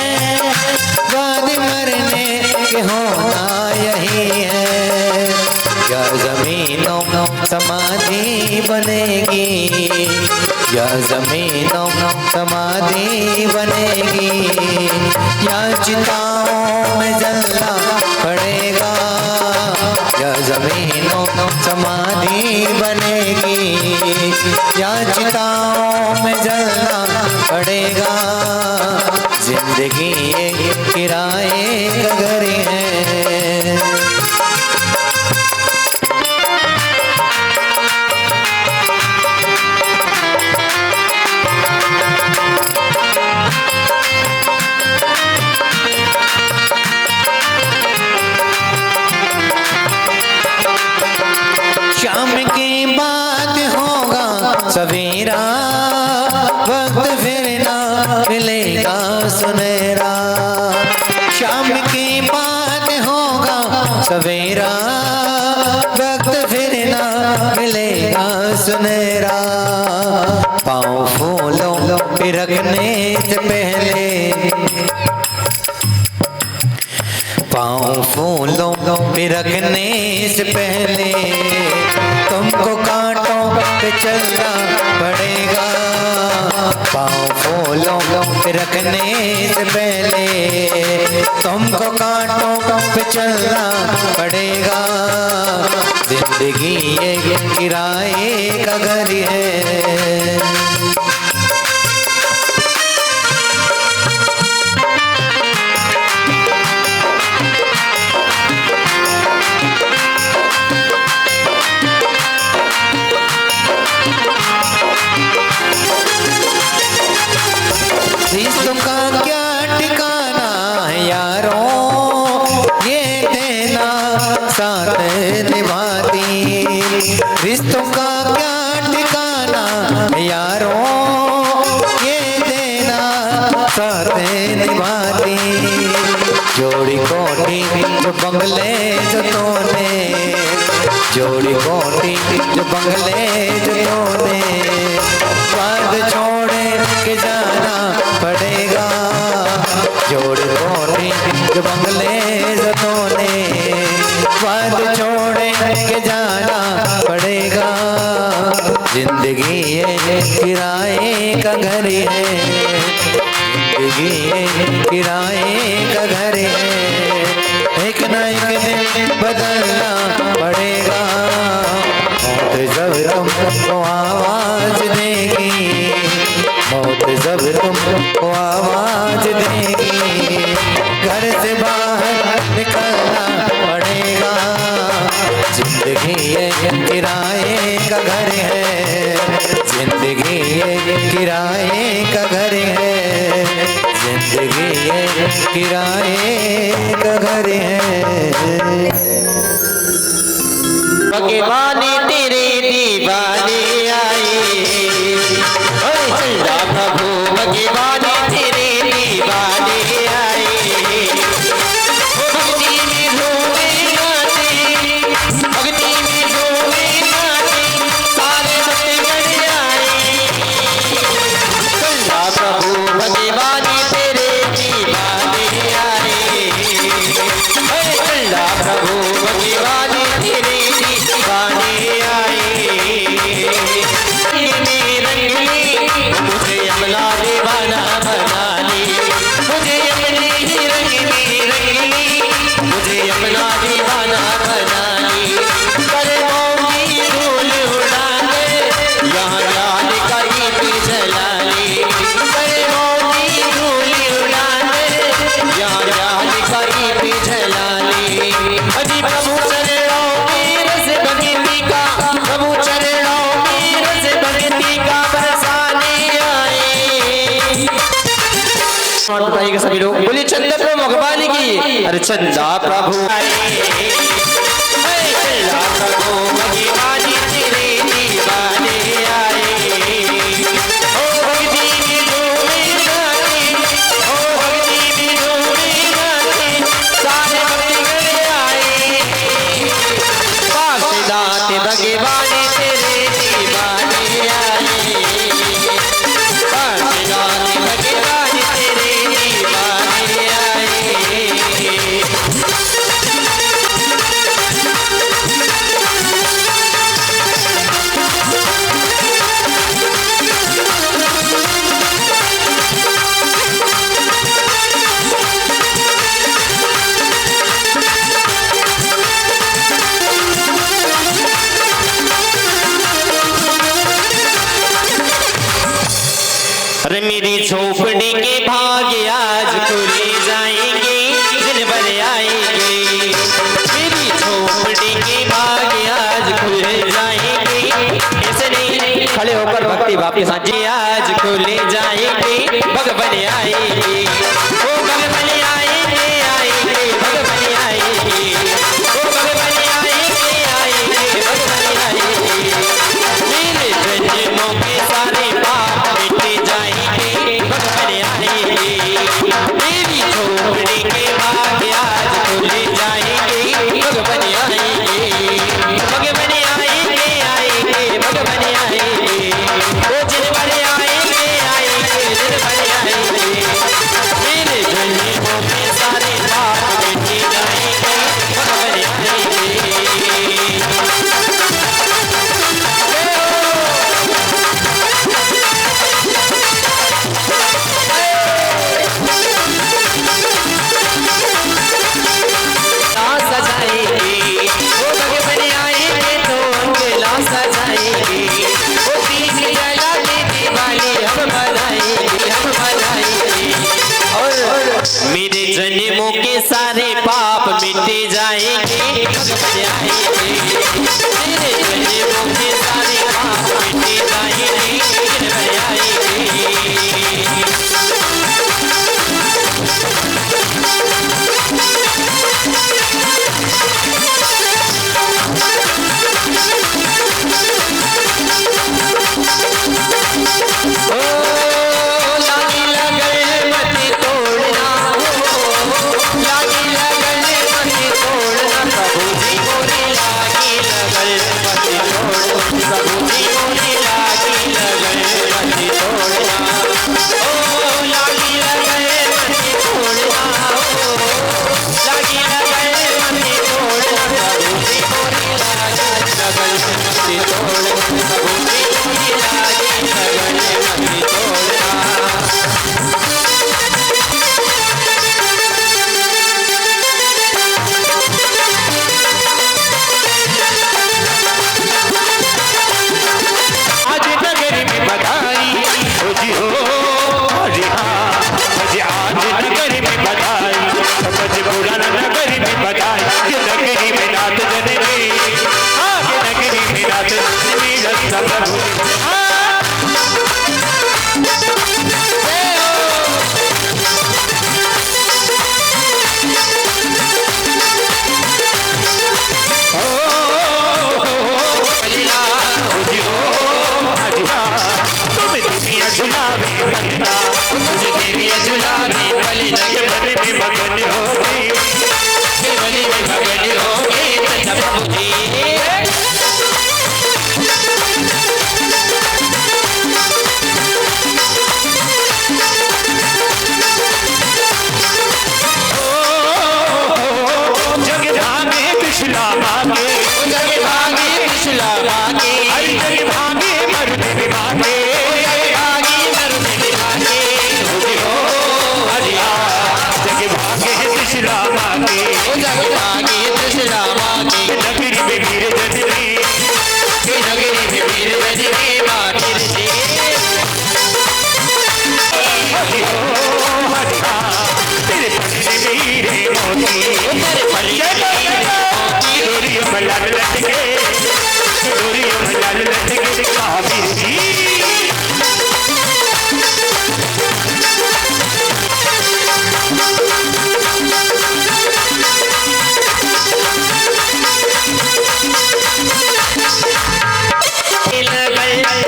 बाद मरने के होना यही है। या जमीनों समाधि बनेगी, या जमीनों समाधि बनेगी, या चिताओं में जलना पड़ेगा। या जमीनों समाधि बनेगी, या चिताओं में जलना पड़ेगा। जिंदगी ये किराए का घर है। शाम के बाद होगा सवेरा, वक्त फिर ना मिलेगा सुनहरा। शाम के बाद होगा सवेरा, वक्त फिर ना मिलेगा सुनहरा। पाँव फूलों पे रखने से पहले, पाँव फूलों पे रखने से पहले, तुमको कांटों पे चलना पड़ेगा। पाँव फूलों पे रखने से पहले, तुमको कांटों पे चलना पड़ेगा। जिंदगी ये किराए का घर है। रिश्तों का क्या ठिकाना है यारों, साथ निभाती, रिश्तों का क्या ठिकाना यारों, ये देना साथ निभाती। जोड़ी कोठी जो बंगले जो तूने, जोड़ी कोठी जो बंगले जो तूने, बाद छोड़े के जाना पड़ेगा। जोड़ी कोठी जो बंगले जो तूने, बाद छोड़े के जाना पड़ेगा। जिंदगी ये किराए का घर है, जिंदगी ये किराए का घर है। एक न एक दिन बदलना पड़ेगा। मौत जब तुमको आवाज देगी, मौत जब तुमको आवाज देगी, घर से बाहर निकलना पड़ेगा। जिंदगी ये किराए का घर है, जिंदगी ये किराए का घर है, जिंदगी ये किराए का घर है। भगवान तेरे दीवाने आए, ओए चंदा प्रभु भगवान तेरे दीवाने आए। भक्ति में झूमे गाते, भक्ति में झूमे गाते, सारे भक्तगण आए। चंदा प्रभु भगवान तेरे दीवाने आए, ओए चंदा प्रभु भगवान तेरे दीवाने आए। मुझे अपना दीवाना बना ले, मुझे अपने ही रंग में रंग ले, मुझे अपना दीवाना बना ले। कदमों की धूल उड़ा ले, यहाँ याद का दीप जला ले। कदमों की धूल उड़ा ले, यहाँ याद का दीप जला ले। अजी प्रभु चरणों में रस भक्ति का, प्रभु चरणों में रस भक्ति का बरसाने आए। बताइएगा सभी लोग, बोलिए चंदा प्रभु भगवान की। अरे चंदा प्रभु आए, चंदा प्रभु भगवान तेरे दीवाने आए। ओ भक्ति में झूमे गाते, ओ भक्ति में झूमे गाते, सारे भक्तगण आए। बागदात भगवान तेरे दीवाने आए, बागदात भगवान तेरे दीवाने आए। अरे मेरी झोपड़ी के भाग्य आज खुले जाएंगे, दिन भर आएंगे। मेरी झोपड़ी के भाग्य आज खुले जाएंगे। ऐसे नहीं, खड़े होकर भक्ति भाव के साथ जी आज खुले जाएंगे, भगवान आएंगे। ओ भगवान आएंगे, आएंगे भगवान आएंगे। ओ भगवान आएंगे, आएंगे भगवान आएंगे। मेरे जन्मों के सारे पाप मिट जाएंगे, भगवान आएंगे। मेरी झोपड़ी के भाग्य आज खुले जाएंगे, भगवान आएंगे। भगवान आएंगे, आएंगे भगवान आएंगे। ओ दिन भर आएंगे, आएंगे दिन भर आएंगे। मेरे जन्मों के सारे पाप मिट जाएंगे, भगवान आएंगे। सजाएंगे, ओ भगवान आएंगे तो अंगला सजाएंगे। ओ दीप जला के दिवाली हम बनाएंगे, हम बनाएंगे। और मेरे जन्मों के सारे पाप मिट जाएंगे, भगवान आएंगे। मेरे जन्मों के सारे पाप मिट जाएंगे, भगवान आएंगे। डोरियों में लाल लटके, डोरियों में लाल लटके काबिर जी।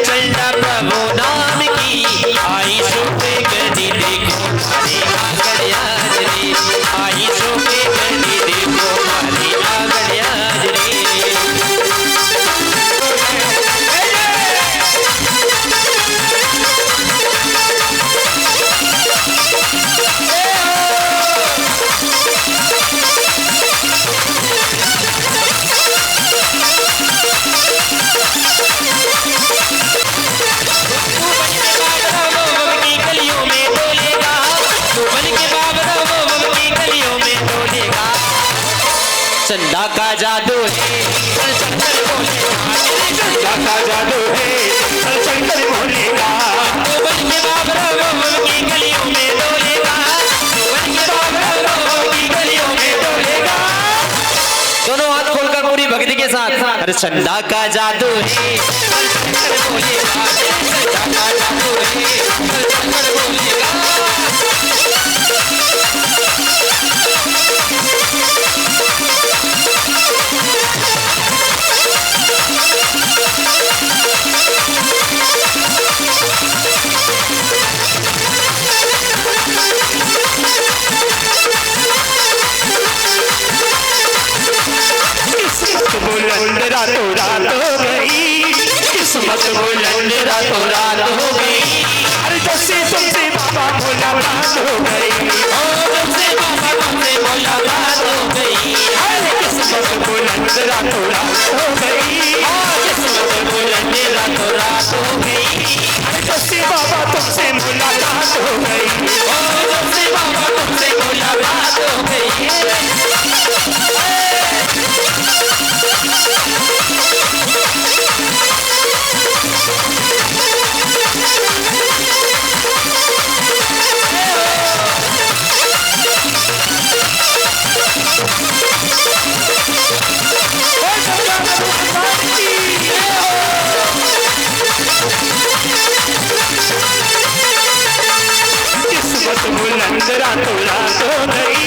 चलता प्रभु नाम की आई शोभे गदी देखो हमारी आंगन आज रे, आई शोभे गदी देखो हमारी आंगन आज रे। चंदा का जादू है शंकर बोलेगा, चंदा का जादू है शंकर बोलेगा, तो बन के बाबरा की गलियों में डोलेगा, तो बन के बाबरा की गलियों में डोलेगा। दोनों हाथ खोलकर पूरी भक्ति के साथ, अरे चंदा का जादू है शंकर बोलेगा, चंदा का जादू है शंकर बोलेगा। बुलंद रातों रात हो गई, किस्मत बुलंद रातों रात हो गई, अरे जब से तुमसे बाबा मुलाकात हो गई, जब से बाबा तुमसे मुलाकात हो गई, अरे किस्मत बुलंद रातों रात हो गई, किस्मत बुलंद रातों रात हो गई, अरे जब से बाबा तुमसे मुलाकात हो गई, जब से बाबा तुमसे मुलाकात हो गई। किस्मत बुलंद रातों रात हो गई,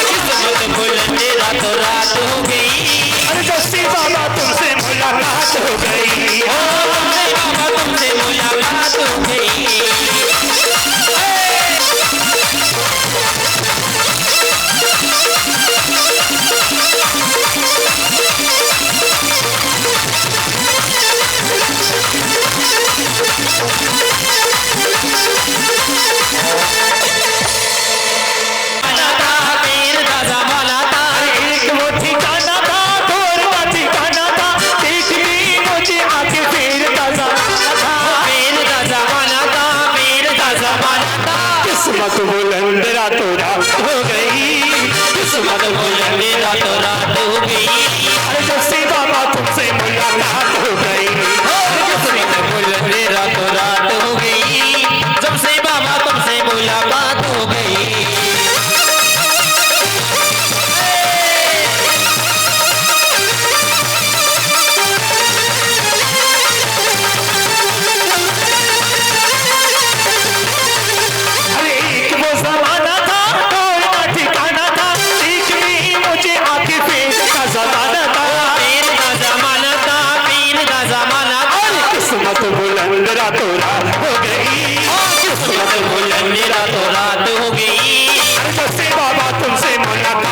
किस्मत बुलंद रातों रात हो गई, अरे जब से बाबा तुमसे मुलाकात हो गई, बाबा तुमसे मुलाकात हो गई। किस्मत बुलंद रातों रात हो गई, किस्मत बुलंद रातों रात हो गई, अरे जब से बाबा तुमसे मुलाकात हो गई, किस्मत बुलंद रातों रात हो गई, जब से बाबा तुमसे मुलाकात हो गई। अरे एक वो जमाना था और ठिकाना था, एक में मुझे आके फेंक का जमाना था, पीर का जमाना था, पीर का जमाना था, किस्मत बुलंद रातों रात हो गई, किस्मत बुलंद रातों रात हो गई, अरे जब से बाबा तुमसे मुलाकात